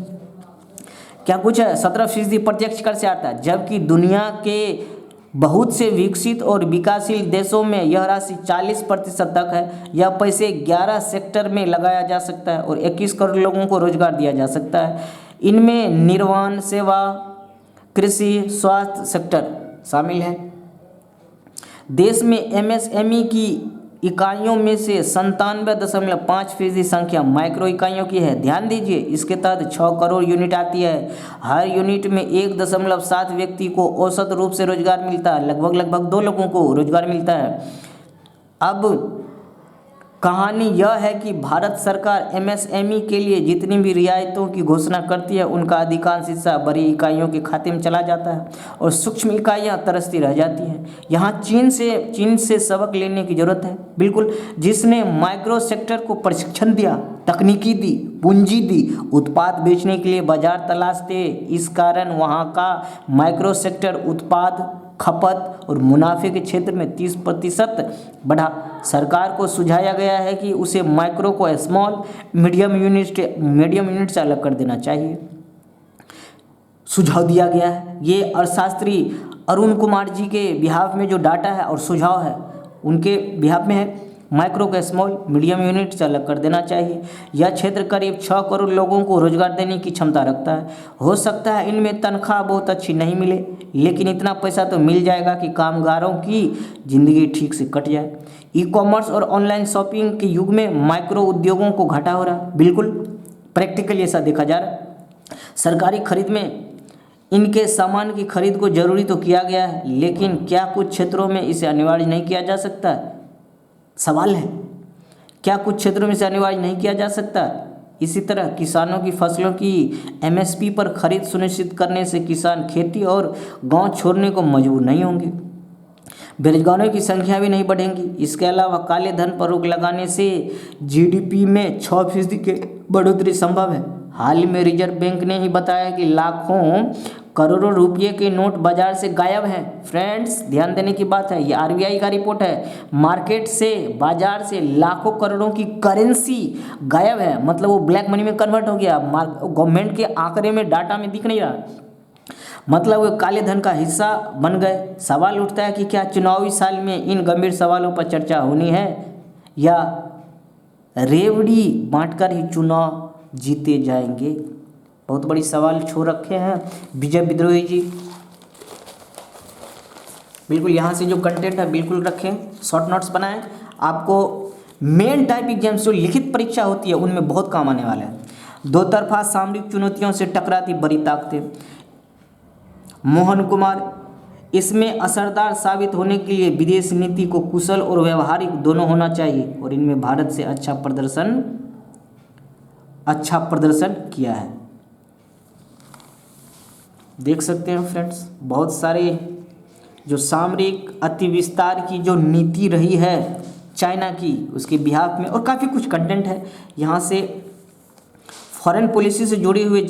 क्या कुछ है, 17% प्रत्यक्ष कर से आता है, जबकि दुनिया के बहुत से विकसित और विकासशील देशों में यह राशि 40% तक है। यह पैसे 11 सेक्टर में लगाया जा सकता है और 21 करोड़ लोगों को रोजगार दिया जा सकता है। इनमें निर्माण सेवा, कृषि, स्वास्थ्य सेक्टर शामिल है। देश में एमएसएमई की इकाइयों में से 97.5% संख्या माइक्रो इकाइयों की है। ध्यान दीजिए, इसके तहत 6 करोड़ यूनिट आती है। हर यूनिट में 1.7 व्यक्ति को औसत रूप से रोजगार मिलता है, लगभग 2 लोगों को रोजगार मिलता है। अब कहानी यह है कि भारत सरकार एमएसएमई के लिए जितनी भी रियायतों की घोषणा करती है, उनका अधिकांश हिस्सा बड़ी इकाइयों के खाते में चला जाता है और सूक्ष्म इकाइयां तरसती रह जाती हैं। यहाँ चीन से सबक लेने की जरूरत है। बिल्कुल, जिसने माइक्रो सेक्टर को प्रशिक्षण दिया, तकनीकी दी, पूंजी दी, उत्पाद बेचने के लिए बाजार तलाशते, इस कारण वहाँ का माइक्रो सेक्टर उत्पाद, खपत और मुनाफे के क्षेत्र में 30% बढ़ा। सरकार को सुझाया गया है कि उसे माइक्रो को स्मॉल मीडियम यूनिट से अलग कर देना चाहिए, सुझाव दिया गया है। ये अर्थशास्त्री अरुण कुमार जी के बिहाफ में जो डाटा है और सुझाव है उनके बिहाफ में है, माइक्रो का स्मॉल मीडियम यूनिट से अलग कर देना चाहिए। यह क्षेत्र करीब 6 करोड़ लोगों को रोजगार देने की क्षमता रखता है। हो सकता है इनमें तनख्वाह बहुत अच्छी नहीं मिले, लेकिन इतना पैसा तो मिल जाएगा कि कामगारों की ज़िंदगी ठीक से कट जाए। ई कॉमर्स और ऑनलाइन शॉपिंग के युग में माइक्रो उद्योगों को घाटा हो रहा है, बिल्कुल प्रैक्टिकली ऐसा देखा जा रहा है। सरकारी खरीद में इनके सामान की खरीद को जरूरी तो किया गया है, लेकिन क्या कुछ क्षेत्रों में इसे अनिवार्य नहीं किया जा सकता है? सवाल है, क्या कुछ क्षेत्रों में इसे अनिवार्य नहीं किया जा सकता? इसी तरह किसानों की फसलों की एमएसपी पर खरीद सुनिश्चित करने से किसान खेती और गांव छोड़ने को मजबूर नहीं होंगे। बेरोजगारों की संख्या भी नहीं बढ़ेंगी। इसके अलावा काले धन पर रोक लगाने से जीडीपी में 6% की बढ़ोतरी संभव है। हाल में रिजर्व बैंक ने ही बताया कि लाखों करोड़ों रुपये के नोट बाजार से गायब हैं। फ्रेंड्स, ध्यान देने की बात है, ये आरबीआई का रिपोर्ट है। मार्केट से, बाजार से लाखों करोड़ों की करेंसी गायब है, मतलब वो ब्लैक मनी में कन्वर्ट हो गया। गवर्नमेंट के आंकड़े में, डाटा में दिख नहीं रहा, मतलब वो काले धन का हिस्सा बन गए। सवाल उठता है कि क्या चुनावी साल में इन गंभीर सवालों पर चर्चा होनी है या रेवड़ी बांटकर ही चुनाव जीते जाएंगे? बहुत बड़ी सवाल छोड़ रखे हैं विजय विद्रोही जी। बिल्कुल यहाँ से जो कंटेंट है बिल्कुल रखें, शॉर्ट नोट्स बनाएं, आपको मेन टाइप एग्जाम्स जो लिखित परीक्षा होती है उनमें बहुत काम आने वाला है। दो तरफा सामरिक चुनौतियों से टकराती बड़ी ताकतें, मोहन कुमार, इसमें असरदार साबित होने के लिए विदेश नीति को कुशल और व्यवहारिक दोनों होना चाहिए और इनमें भारत से अच्छा प्रदर्शन किया है। देख सकते हैं फ्रेंड्स, बहुत सारे जो सामरिक अति विस्तार की जो नीति रही है चाइना की, उसके बिहाफ में और काफ़ी कुछ कंटेंट है यहाँ से। फॉरेन पॉलिसी से जुड़ी हुई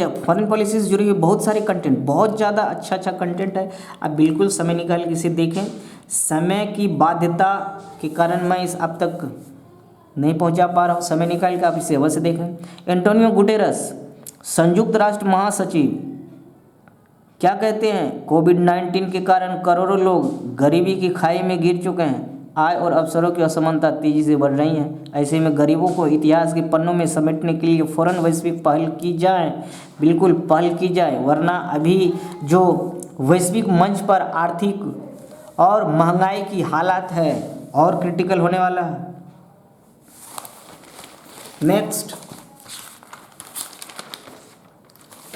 बहुत सारे कंटेंट, बहुत ज़्यादा अच्छा कंटेंट है। आप बिल्कुल समय निकाल के इसे देखें। समय की बाध्यता के कारण मैं इस अब तक नहीं पहुंचा पा रहा हूँ, समय निकाल के आप इसे अवश्य देखें। एंटोनियो गुटेरस, संयुक्त राष्ट्र महासचिव, क्या कहते हैं? कोविड-19 के कारण करोड़ों लोग गरीबी की खाई में गिर चुके हैं। आय और अवसरों की असमानता तेजी से बढ़ रही है। ऐसे में गरीबों को इतिहास के पन्नों में समेटने के लिए फौरन वैश्विक पहल की जाए, बिल्कुल पहल की जाए, वरना अभी जो वैश्विक मंच पर आर्थिक और महंगाई की हालात है और क्रिटिकल होने वाला है। नेक्स्ट,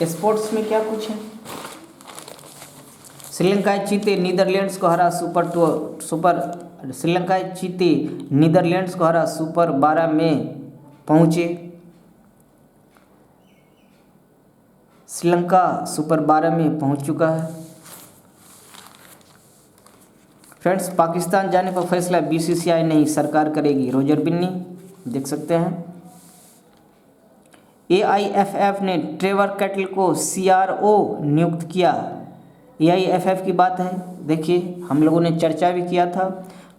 स्पोर्ट्स में क्या कुछ है? श्रीलंकाई चीते नीदरलैंड्स को हरा सुपर 12 में पहुंचे। श्रीलंका सुपर 12 में पहुंच चुका है। फ्रेंड्स, पाकिस्तान जाने पर फैसला बीसीसीआई नहीं सरकार करेगी, रोजर बिन्नी, देख सकते हैं। एआईएफएफ ने ट्रेवर कैटल को सीआरओ नियुक्त किया। एआईएफएफ की बात है, देखिए हम लोगों ने चर्चा भी किया था।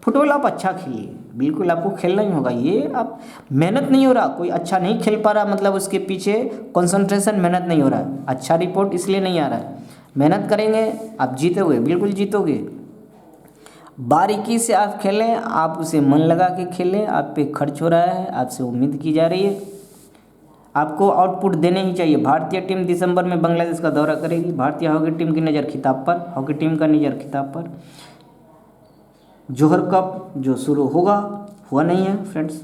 फुटबॉल आप अच्छा खेलिए, बिल्कुल आपको खेलना ही होगा। ये आप मेहनत नहीं हो रहा, कोई अच्छा नहीं खेल पा रहा, मतलब उसके पीछे कंसंट्रेशन, मेहनत नहीं हो रहा है। अच्छा रिपोर्ट इसलिए नहीं आ रहा है। मेहनत करेंगे आप जीतोगे, बिल्कुल जीतोगे। बारीकी से आप खेलें, आप उसे मन लगा के खेलें, आप पे खर्च हो रहा है, आपसे उम्मीद की जा रही है, आपको आउटपुट देने ही चाहिए। भारतीय टीम दिसंबर में बांग्लादेश का दौरा करेगी। भारतीय हॉकी टीम की नज़र खिताब पर, हॉकी टीम का नज़र खिताब पर। जोहर कप जो शुरू हुआ नहीं है फ्रेंड्स।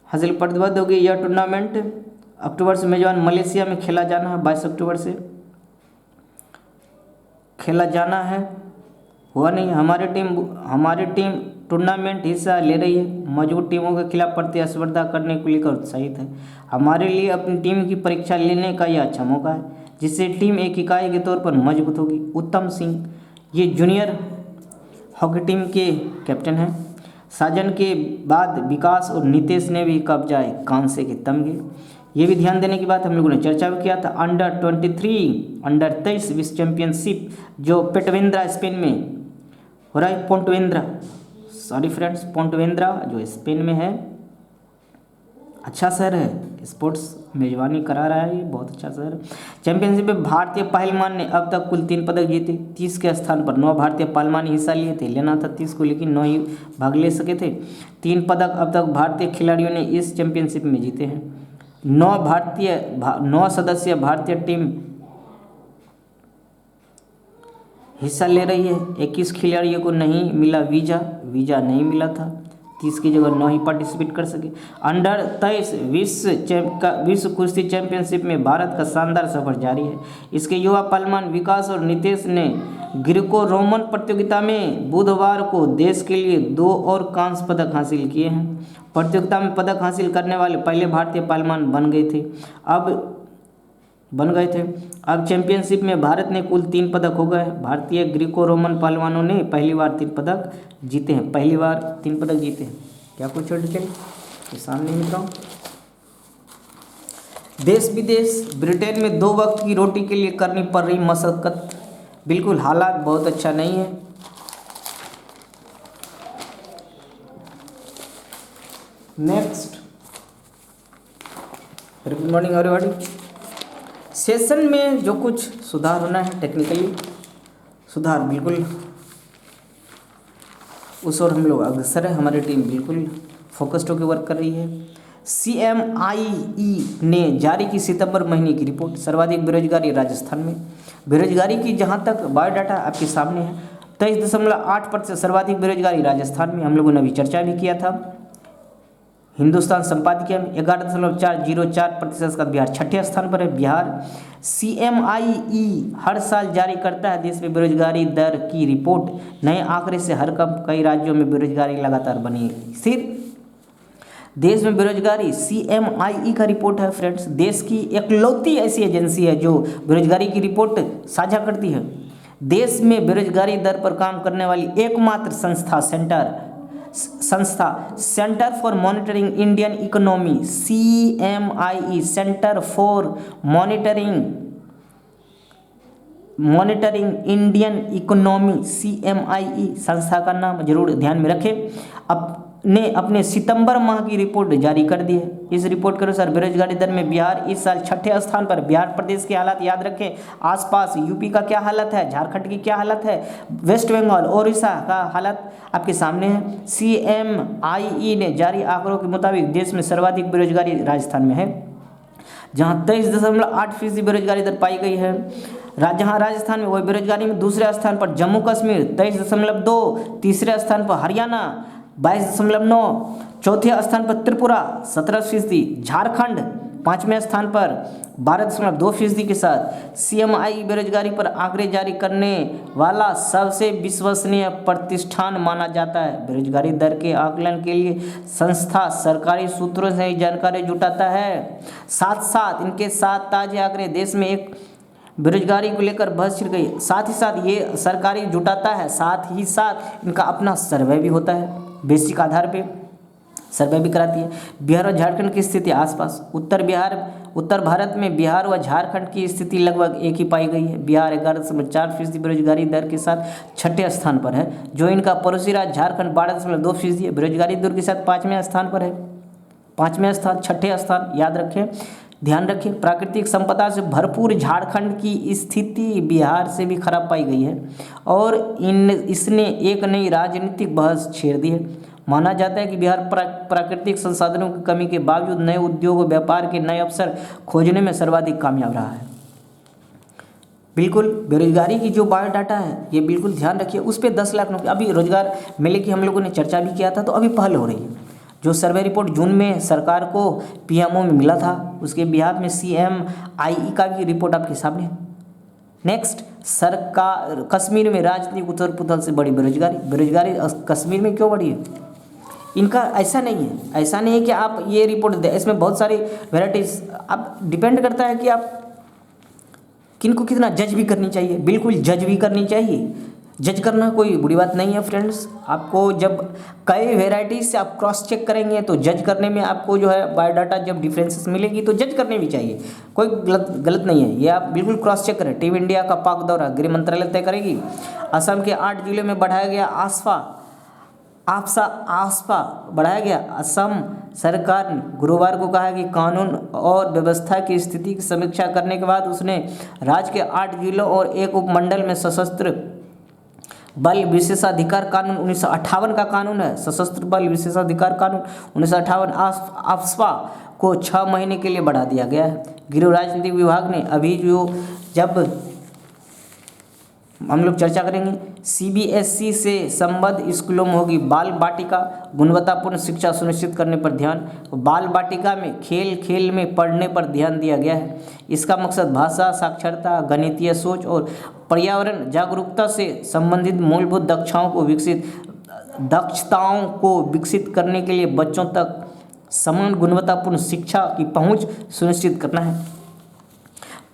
हासिल प्रतिबद्ध होगी। यह टूर्नामेंट अक्टूबर से मेजबान मलेशिया में खेला जाना है, 22 अक्टूबर से खेला जाना है। हुआ नहीं। हमारी टीम टूर्नामेंट हिस्सा ले रही है, मजबूत टीमों के खिलाफ प्रतिस्पर्धा करने को लेकर उत्साहित है। हमारे लिए अपनी टीम की परीक्षा लेने का यह अच्छा मौका है, जिससे टीम एक इकाई के तौर पर मजबूत होगी। उत्तम सिंह, ये जूनियर हॉकी टीम के कैप्टन हैं। साजन के बाद विकास और नितेश ने भी कब्जाए कांसे के तमगे। ये भी ध्यान देने की बात, हम लोगों ने चर्चा भी किया था। अंडर 23 विश्व चैंपियनशिप जो पेटवेंद्रा स्पेन में हो रहा है, पोंटवेंद्रा जो स्पेन में है, अच्छा शहर है, स्पोर्ट्स मेजबानी करा रहा है, ये बहुत अच्छा शहर है। चैंपियनशिप में भारतीय पहलवान ने अब तक कुल 3 पदक जीते। 30 के स्थान पर 9 भारतीय पहलवान हिस्सा लिए थे, लेना था 30 को, लेकिन 9 ही भाग ले सके थे। 3 पदक अब तक भारतीय खिलाड़ियों ने इस चैंपियनशिप में जीते हैं। 9 सदस्यीय भारतीय टीम हिस्सा ले रही है। 21 खिलाड़ियों को नहीं मिला वीज़ा नहीं मिला था। 30 की जगह 9 ही पार्टिसिपेट कर सके। अंडर 23 विश्व कुश्ती चैंपियनशिप में भारत का शानदार सफर जारी है। इसके युवा पहलवान विकास और नितेश ने ग्रीको रोमन प्रतियोगिता में बुधवार को देश के लिए 2 और कांस्य पदक हासिल किए हैं। प्रतियोगिता में पदक हासिल करने वाले पहले भारतीय पहलवान बन गए थे। अब चैंपियनशिप में भारत ने कुल 3 पदक हो गए। भारतीय ग्रीको रोमन पहलवानों ने पहली बार 3 पदक जीते हैं। क्या कुछ और डिटेल ये सामने लिख रहा हूँ। देश विदेश, ब्रिटेन में 2 वक्त की रोटी के लिए करनी पड़ रही मशक्कत, बिल्कुल हालात बहुत अच्छा नहीं है। Next, good morning everybody. Session में जो कुछ सुधार होना है, टेक्निकली सुधार बिल्कुल उस ओर हम लोग अग्रसर है। हमारी टीम बिल्कुल फोकस्ड होकर वर्क कर रही है। CMIE ने जारी की सितंबर महीने की रिपोर्ट। सर्वाधिक बेरोजगारी राजस्थान में। बेरोजगारी की जहां तक बायोडाटा आपके सामने है, 23.8% सर्वाधिक बेरोजगारी राजस्थान में। हम लोगों ने अभी चर्चा भी किया था। हिंदुस्तान संपादकीय में 11.404% का बिहार 6ठे स्थान पर है। बिहार CMIE हर साल जारी करता है देश में बेरोजगारी दर की रिपोर्ट। नए आंकड़े से कई राज्यों में बेरोजगारी लगातार बनी स्थिर। देश में बेरोजगारी CMIE का रिपोर्ट है फ्रेंड्स। देश की इकलौती ऐसी एजेंसी है जो बेरोजगारी की रिपोर्ट साझा करती है। देश में बेरोजगारी दर पर काम करने वाली एकमात्र संस्था centre for monitoring Indian economy CMIE, centre for monitoring Indian economy CMIE संस्था का नाम जरूर ध्यान में रखें। अपने सितंबर माह की रिपोर्ट जारी कर दी है। इस रिपोर्ट के अनुसार बेरोजगारी दर में बिहार इस साल 6ठे स्थान पर। बिहार प्रदेश की हालत याद रखें। आसपास यूपी का क्या हालत है, झारखंड की क्या हालत है, वेस्ट बंगाल, ओडिशा का हालत आपके सामने है। CMIE ने जारी आंकड़ों के मुताबिक देश में सर्वाधिक बेरोजगारी राजस्थान में है, जहां 23.8% बेरोजगारी दर पाई गई है। जहां राजस्थान में वही बेरोजगारी में दूसरे स्थान पर जम्मू कश्मीर 23.2, तीसरे स्थान पर हरियाणा 22.9, चौथे स्थान पर त्रिपुरा 17%, झारखंड 5वें स्थान पर 12.2% के साथ। CMIE बेरोजगारी पर आंकड़े जारी करने वाला सबसे विश्वसनीय प्रतिष्ठान माना जाता है। बेरोजगारी दर के आकलन के लिए संस्था सरकारी सूत्रों से जानकारी जुटाता है। साथ साथ इनके साथ ताजे आंकड़े देश में एक बेरोजगारी को लेकर बहस छिड़ गई। साथ ही साथ ये सरकारी जुटाता है, साथ ही साथ इनका अपना सर्वे भी होता है। बेसिक आधार पे सर्वे भी कराती है। बिहार और झारखंड की स्थिति आसपास। उत्तर भारत में बिहार व झारखंड की स्थिति लगभग एक ही पाई गई है। बिहार 11.4% बेरोजगारी दर के साथ 6ठे स्थान पर है, जो इनका पड़ोसी राज्य झारखंड 12.2% है। बेरोजगारी दर के साथ 5वें स्थान पर है। 5वें स्थान, 6ठे स्थान याद रखें, ध्यान रखें। प्राकृतिक संपदा से भरपूर झारखंड की स्थिति बिहार से भी खराब पाई गई है और इसने एक नई राजनीतिक बहस छेड़ दी है। माना जाता है कि बिहार प्राकृतिक संसाधनों की कमी के बावजूद नए उद्योग और व्यापार के नए अवसर खोजने में सर्वाधिक कामयाब रहा है। बिल्कुल बेरोजगारी की जो बायोडाटा है ये बिल्कुल ध्यान रखिए। उस पर 10 लाख नौकरी, अभी रोजगार मेले की हम लोगों ने चर्चा भी किया था, तो अभी पहल हो रही है। जो सर्वे रिपोर्ट जून में सरकार को PMO में मिला था, उसके बिहाफ में CMIE का भी रिपोर्ट आपके सामने है। नेक्स्ट, सरकार कश्मीर में राजनीतिक उथल पुथल से बड़ी बेरोजगारी कश्मीर में क्यों बढ़ी है? इनका ऐसा नहीं है कि आप ये रिपोर्ट दें, इसमें बहुत सारी वेराइटीज, अब डिपेंड करता है कि आप किनको कितना जज भी करनी चाहिए। बिल्कुल जज भी करनी चाहिए। जज करना कोई बुरी बात नहीं है फ्रेंड्स। आपको जब कई वेराइटीज से आप क्रॉस चेक करेंगे तो जज करने में आपको जो है बायोडाटा जब डिफरेंसेस मिलेगी तो जज करने भी चाहिए, कोई गलत नहीं है। ये आप बिल्कुल क्रॉस चेक करें। टीम इंडिया का पाक दौरा गृह मंत्रालय तय करेगी। असम के 8 जिलों में बढ़ाया गया आसफा आफ्सा आफ्सपा बढ़ाया गया। असम सरकार ने गुरुवार को कहा कि कानून और व्यवस्था की स्थिति की समीक्षा करने के बाद उसने राज्य के 8 जिलों और एक उपमंडल में सशस्त्र बल विशेषाधिकार कानून 1958 का कानून है, सशस्त्र बल विशेषाधिकार कानून 1958 आफ्सपा को 6 महीने के लिए बढ़ा दिया गया है। गृह राजनीतिक विभाग ने अभी जो जब हम लोग चर्चा करेंगे सीबीएसई से संबद्ध स्कूलों में होगी बाल बाटिका, गुणवत्तापूर्ण शिक्षा सुनिश्चित करने पर ध्यान। बाल बाटिका में खेल खेल में पढ़ने पर ध्यान दिया गया है। इसका मकसद भाषा साक्षरता, गणितीय सोच और पर्यावरण जागरूकता से संबंधित मूलभूत दक्षताओं को विकसित करने के लिए बच्चों तक समान गुणवत्तापूर्ण शिक्षा की पहुँच सुनिश्चित करना है।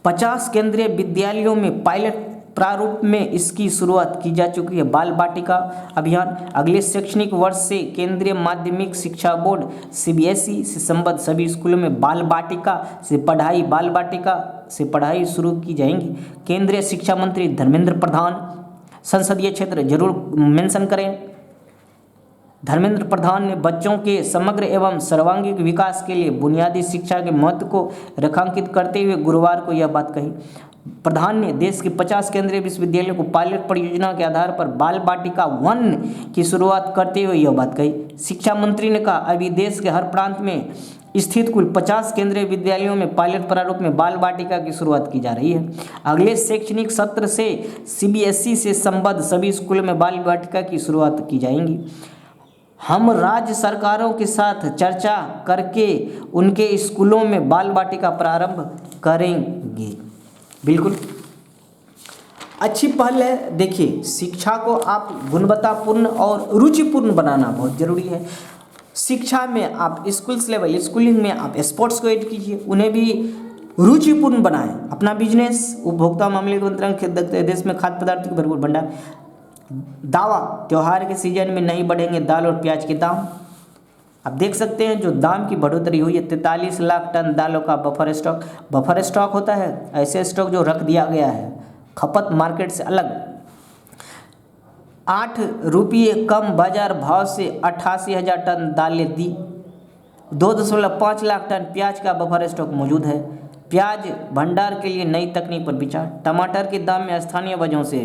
50 केंद्रीय विद्यालयों में पायलट प्रारूप में इसकी शुरुआत की जा चुकी है। बाल बाटिका अभियान अगले शैक्षणिक वर्ष से केंद्रीय माध्यमिक शिक्षा बोर्ड सीबीएसई से संबद्ध सभी स्कूलों में बाल बाटिका से पढ़ाई शुरू की जाएंगी। केंद्रीय शिक्षा मंत्री धर्मेंद्र प्रधान, संसदीय क्षेत्र जरूर मेंशन करें। धर्मेंद्र प्रधान ने बच्चों के समग्र एवं सर्वांगीण विकास के लिए बुनियादी शिक्षा के महत्व को रेखांकित करते हुए गुरुवार को यह बात कही। प्रधान ने देश के 50 केंद्रीय विश्वविद्यालयों को पायलट परियोजना के आधार पर बाल बाटिका 1 की शुरुआत करते हुए यह बात कही। शिक्षा मंत्री ने कहा, अभी देश के हर प्रांत में स्थित कुल 50 केंद्रीय विद्यालयों में पायलट प्रारूप में बाल बाटिका की शुरुआत की जा रही है। अगले शैक्षणिक सत्र से सीबीएसई से संबद्ध सभी स्कूलों में बाल बाटिका की शुरुआत की जाएंगी। हम राज्य सरकारों के साथ चर्चा करके उनके स्कूलों में बाल बाटिका प्रारंभ करेंगे। बिल्कुल अच्छी पहल है। देखिए, शिक्षा को आप गुणवत्तापूर्ण और रुचिपूर्ण बनाना बहुत जरूरी है। शिक्षा में आप स्कूलिंग में आप स्पोर्ट्स को ऐड कीजिए, उन्हें भी रुचिपूर्ण बनाएं। अपना बिजनेस, उपभोक्ता मामले के मंत्रालय देश में खाद्य पदार्थ की भरपूर भंडार। दावा, त्योहार के सीजन में नहीं बढ़ेंगे दाल और प्याज के दाम। आप देख सकते हैं जो दाम की बढ़ोतरी हुई है। 43 लाख टन दालों का बफर स्टॉक होता है ऐसे स्टॉक जो रख दिया गया है खपत मार्केट से अलग। 8 रुपये कम बाजार भाव से 88,000 टन दालें दी। 2.5 लाख टन प्याज का बफर स्टॉक मौजूद है। प्याज भंडार के लिए नई तकनीक पर विचार। टमाटर के दाम में स्थानीय वजहों से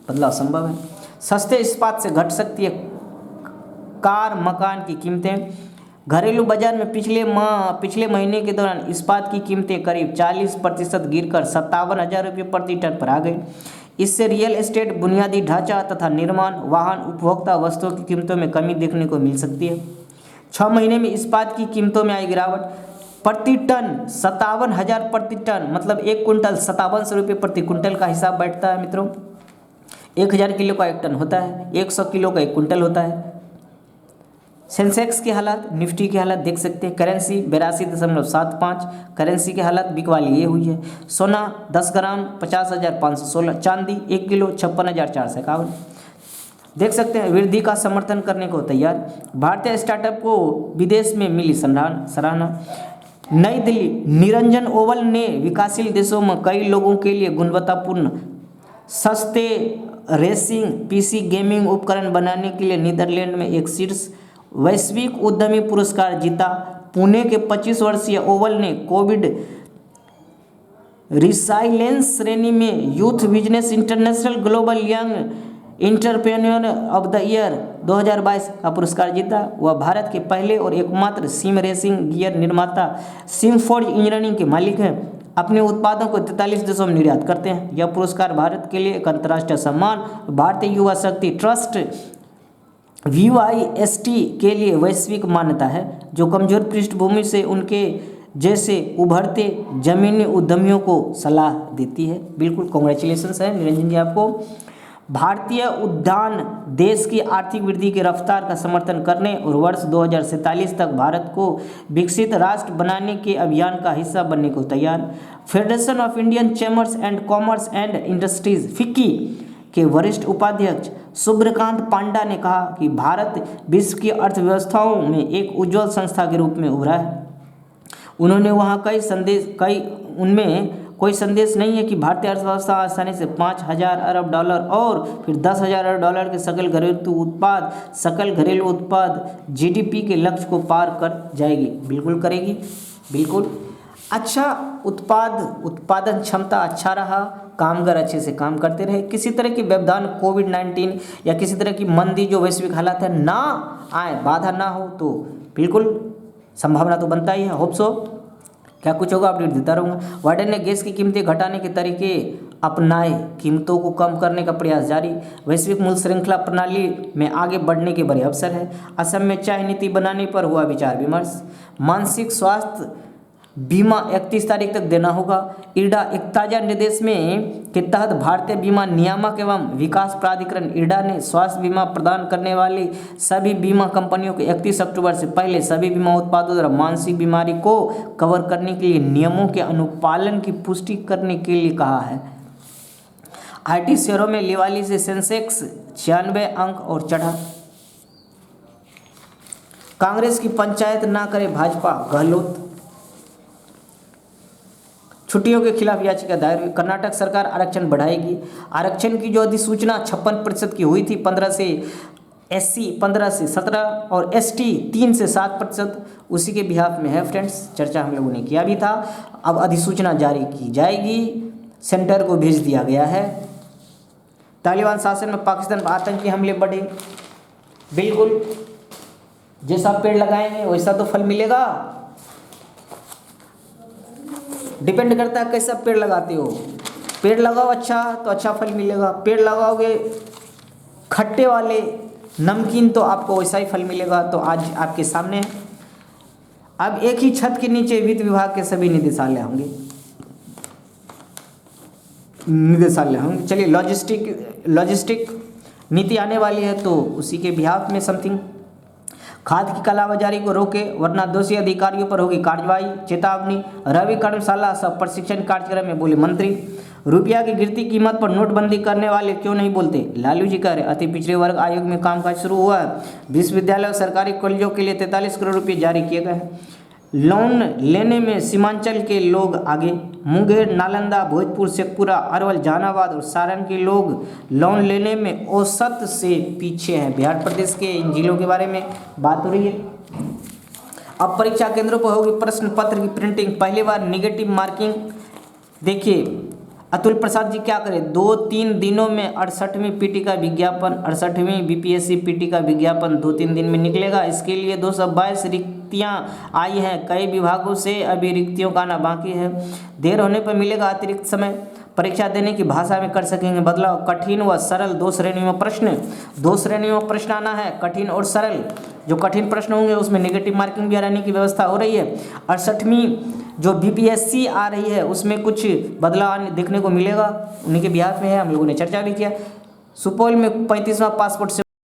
बदलाव संभव है। सस्ते इस्पात से घट सकती है कार मकान की कीमतें। घरेलू बाजार में पिछले महीने के दौरान इस्पात की कीमतें करीब 40% गिरकर 57,000 रुपये प्रति टन पर आ गई। इससे रियल एस्टेट, बुनियादी ढांचा तथा निर्माण, वाहन, उपभोक्ता वस्तुओं की कीमतों में कमी देखने को मिल सकती है। 6 महीने में इस्पात की कीमतों में आई गिरावट। प्रति टन 57,000 प्रति टन मतलब 1 कुंटल 5700 रुपये प्रति कुंटल का हिसाब बैठता है मित्रों। 1000 किलो का 1 टन होता है, 100 किलो का 1 कुंटल होता है। सेंसेक्स के हालात, निफ्टी के हालात देख सकते हैं। करेंसी 82.75, करेंसी के हालात बिकवाली ये हुई है। सोना 10 ग्राम 50,516, चांदी 1 किलो 56,451। देख सकते हैं वृद्धि का समर्थन करने को तैयार। भारतीय स्टार्टअप को विदेश में मिली सराहना। नई दिल्ली, निरंजन ओवल ने विकासशील देशों में कई लोगों के लिए गुणवत्तापूर्ण सस्ते रेसिंग पीसी गेमिंग उपकरण बनाने के लिए नीदरलैंड में एक शीर्ष वैश्विक उद्यमी पुरस्कार जीता। पुणे के 25 वर्षीय ओवल ने कोविड रिसाइलेंस श्रेणी में youth business international global young entrepreneur of the year 2022 का पुरस्कार जीता। वह भारत के पहले और एकमात्र सिम रेसिंग गियर निर्माता सिमफोर्ज इंजीनियरिंग के मालिक हैं। अपने उत्पादों को 43 देशों में निर्यात करते हैं। यह पुरस्कार भारत के लिए एक अंतर्राष्ट्रीय सम्मान, भारतीय युवा शक्ति ट्रस्ट VYST के लिए वैश्विक मान्यता है जो कमजोर पृष्ठभूमि से उनके जैसे उभरते जमीनी उद्यमियों को सलाह देती है। बिल्कुल कॉन्ग्रेचुलेशंस है निरंजन जी आपको। भारतीय उद्यान देश की आर्थिक वृद्धि की रफ्तार का समर्थन करने और वर्ष 2047 तक भारत को विकसित राष्ट्र बनाने के अभियान का हिस्सा बनने को तैयार। Federation of Indian chambers and commerce and industries FICCI के वरिष्ठ उपाध्यक्ष सुब्रकांत पांडा ने कहा कि भारत विश्व की अर्थव्यवस्थाओं में एक उज्जवल संस्था के रूप में उभरा है। उन्होंने कोई संदेश नहीं है कि भारतीय अर्थव्यवस्था आसानी से 5,000 अरब डॉलर और फिर 10,000 अरब डॉलर के सकल घरेलू उत्पाद जीडीपी के लक्ष्य को पार कर जाएगी। बिल्कुल करेगी, बिल्कुल। अच्छा उत्पादन क्षमता अच्छा रहा, कामगार अच्छे से काम करते रहे, किसी तरह की व्यवधान कोविड-19 या किसी तरह की मंदी जो वैश्विक हालात है ना आए, बाधा ना हो, तो बिल्कुल संभावना तो बनता ही है। होप सो क्या कुछ होगा अपडेट देता रहूँगा। बाइडेन ने गैस की कीमतें घटाने के तरीके अपनाए, कीमतों को कम करने का प्रयास जारी, वैश्विक मूल्य श्रृंखला प्रणाली में आगे बढ़ने के बड़े अवसर है। असम में चाय नीति बनाने पर हुआ विचार विमर्श। मानसिक स्वास्थ्य बीमा 31 तारीख तक देना होगा। इरडा एक ताज़ा निर्देश में के तहत भारतीय बीमा नियामक एवं विकास प्राधिकरण इरडा ने स्वास्थ्य बीमा प्रदान करने वाली सभी बीमा कंपनियों को 31 अक्टूबर से पहले सभी बीमा उत्पादों द्वारा मानसिक बीमारी को कवर करने के लिए नियमों के अनुपालन की पुष्टि करने के लिए कहा है। आईटी शेयरों में लिवाली से सेंसेक्स 96 अंक और चढ़ा। कांग्रेस की पंचायत ना करे भाजपा, गहलोत। छुट्टियों के खिलाफ याचिका दायर हुई। कर्नाटक सरकार आरक्षण बढ़ाएगी। आरक्षण की जो अधिसूचना 56% की हुई थी, 15 से SC 15 से 17 और ST 3 से 7%, उसी के बिहाफ में है फ्रेंड्स। चर्चा हम लोगों ने किया भी था। अब अधिसूचना जारी की जाएगी, सेंटर को भेज दिया गया है। तालिबान शासन में पाकिस्तान पर आतंकी हमले बढ़े। बिल्कुल, जैसा पेड़ लगाएंगे वैसा तो फल मिलेगा। डिपेंड करता है कैसा पेड़ लगाते हो। पेड़ लगाओ अच्छा तो अच्छा फल मिलेगा, पेड़ लगाओगे खट्टे वाले नमकीन तो आपको वैसा ही फल मिलेगा। तो आज आपके सामने अब एक ही छत के नीचे वित्त विभाग के सभी निदेशालय होंगे। चलिए, लॉजिस्टिक नीति आने वाली है, तो उसी के बिहाफ में समथिंग। खाद की कालाबाजारी को रोके वरना दोषी अधिकारियों पर होगी कार्रवाई, चेतावनी। रवि कर्मशाला सब प्रशिक्षण कार्यक्रम में बोले मंत्री। रुपया की गिरती कीमत पर नोटबंदी करने वाले क्यों नहीं बोलते, लालू जी कह रहे। अति पिछड़े वर्ग आयोग में कामकाज शुरू हुआ है। विश्वविद्यालय और सरकारी कॉलेजों के लिए 43 करोड़ रुपये जारी किए गए हैं। लोन लेने में सीमांचल के लोग आगे। मुंगेर, नालंदा, भोजपुर, शेखपुरा, अरवल, जहानाबाद और सारण के लोग लोन लेने में औसत से पीछे हैं। बिहार प्रदेश के इन जिलों के बारे में बात हो रही है। अब परीक्षा केंद्रों पर होगी प्रश्न पत्र की प्रिंटिंग, पहली बार निगेटिव मार्किंग। देखिए अतुल प्रसाद जी क्या करें, 2-3 दिनों में 68वीं पीटी का विज्ञापन, 68वीं बीपीएससी पीटी का विज्ञापन 2-3 दिन में निकलेगा। इसके लिए 222 रिक्तियां आई हैं। कई विभागों से अभी रिक्तियों का आना बाकी है। देर होने पर मिलेगा अतिरिक्त समय। परीक्षा देने की भाषा में कर सकेंगे बदलाव। कठिन व सरल 2 श्रेणियों में प्रश्न आना है, कठिन और सरल। जो कठिन प्रश्न होंगे उसमें नेगेटिव मार्किंग भी आने की व्यवस्था हो रही है। 68वीं जो बीपीएससी आ रही है उसमें कुछ बदलाव देखने को मिलेगा, उन्हीं के बिहाफ में है। हम लोगों ने चर्चा भी किया। सुपौल में 35वां पासपोर्ट से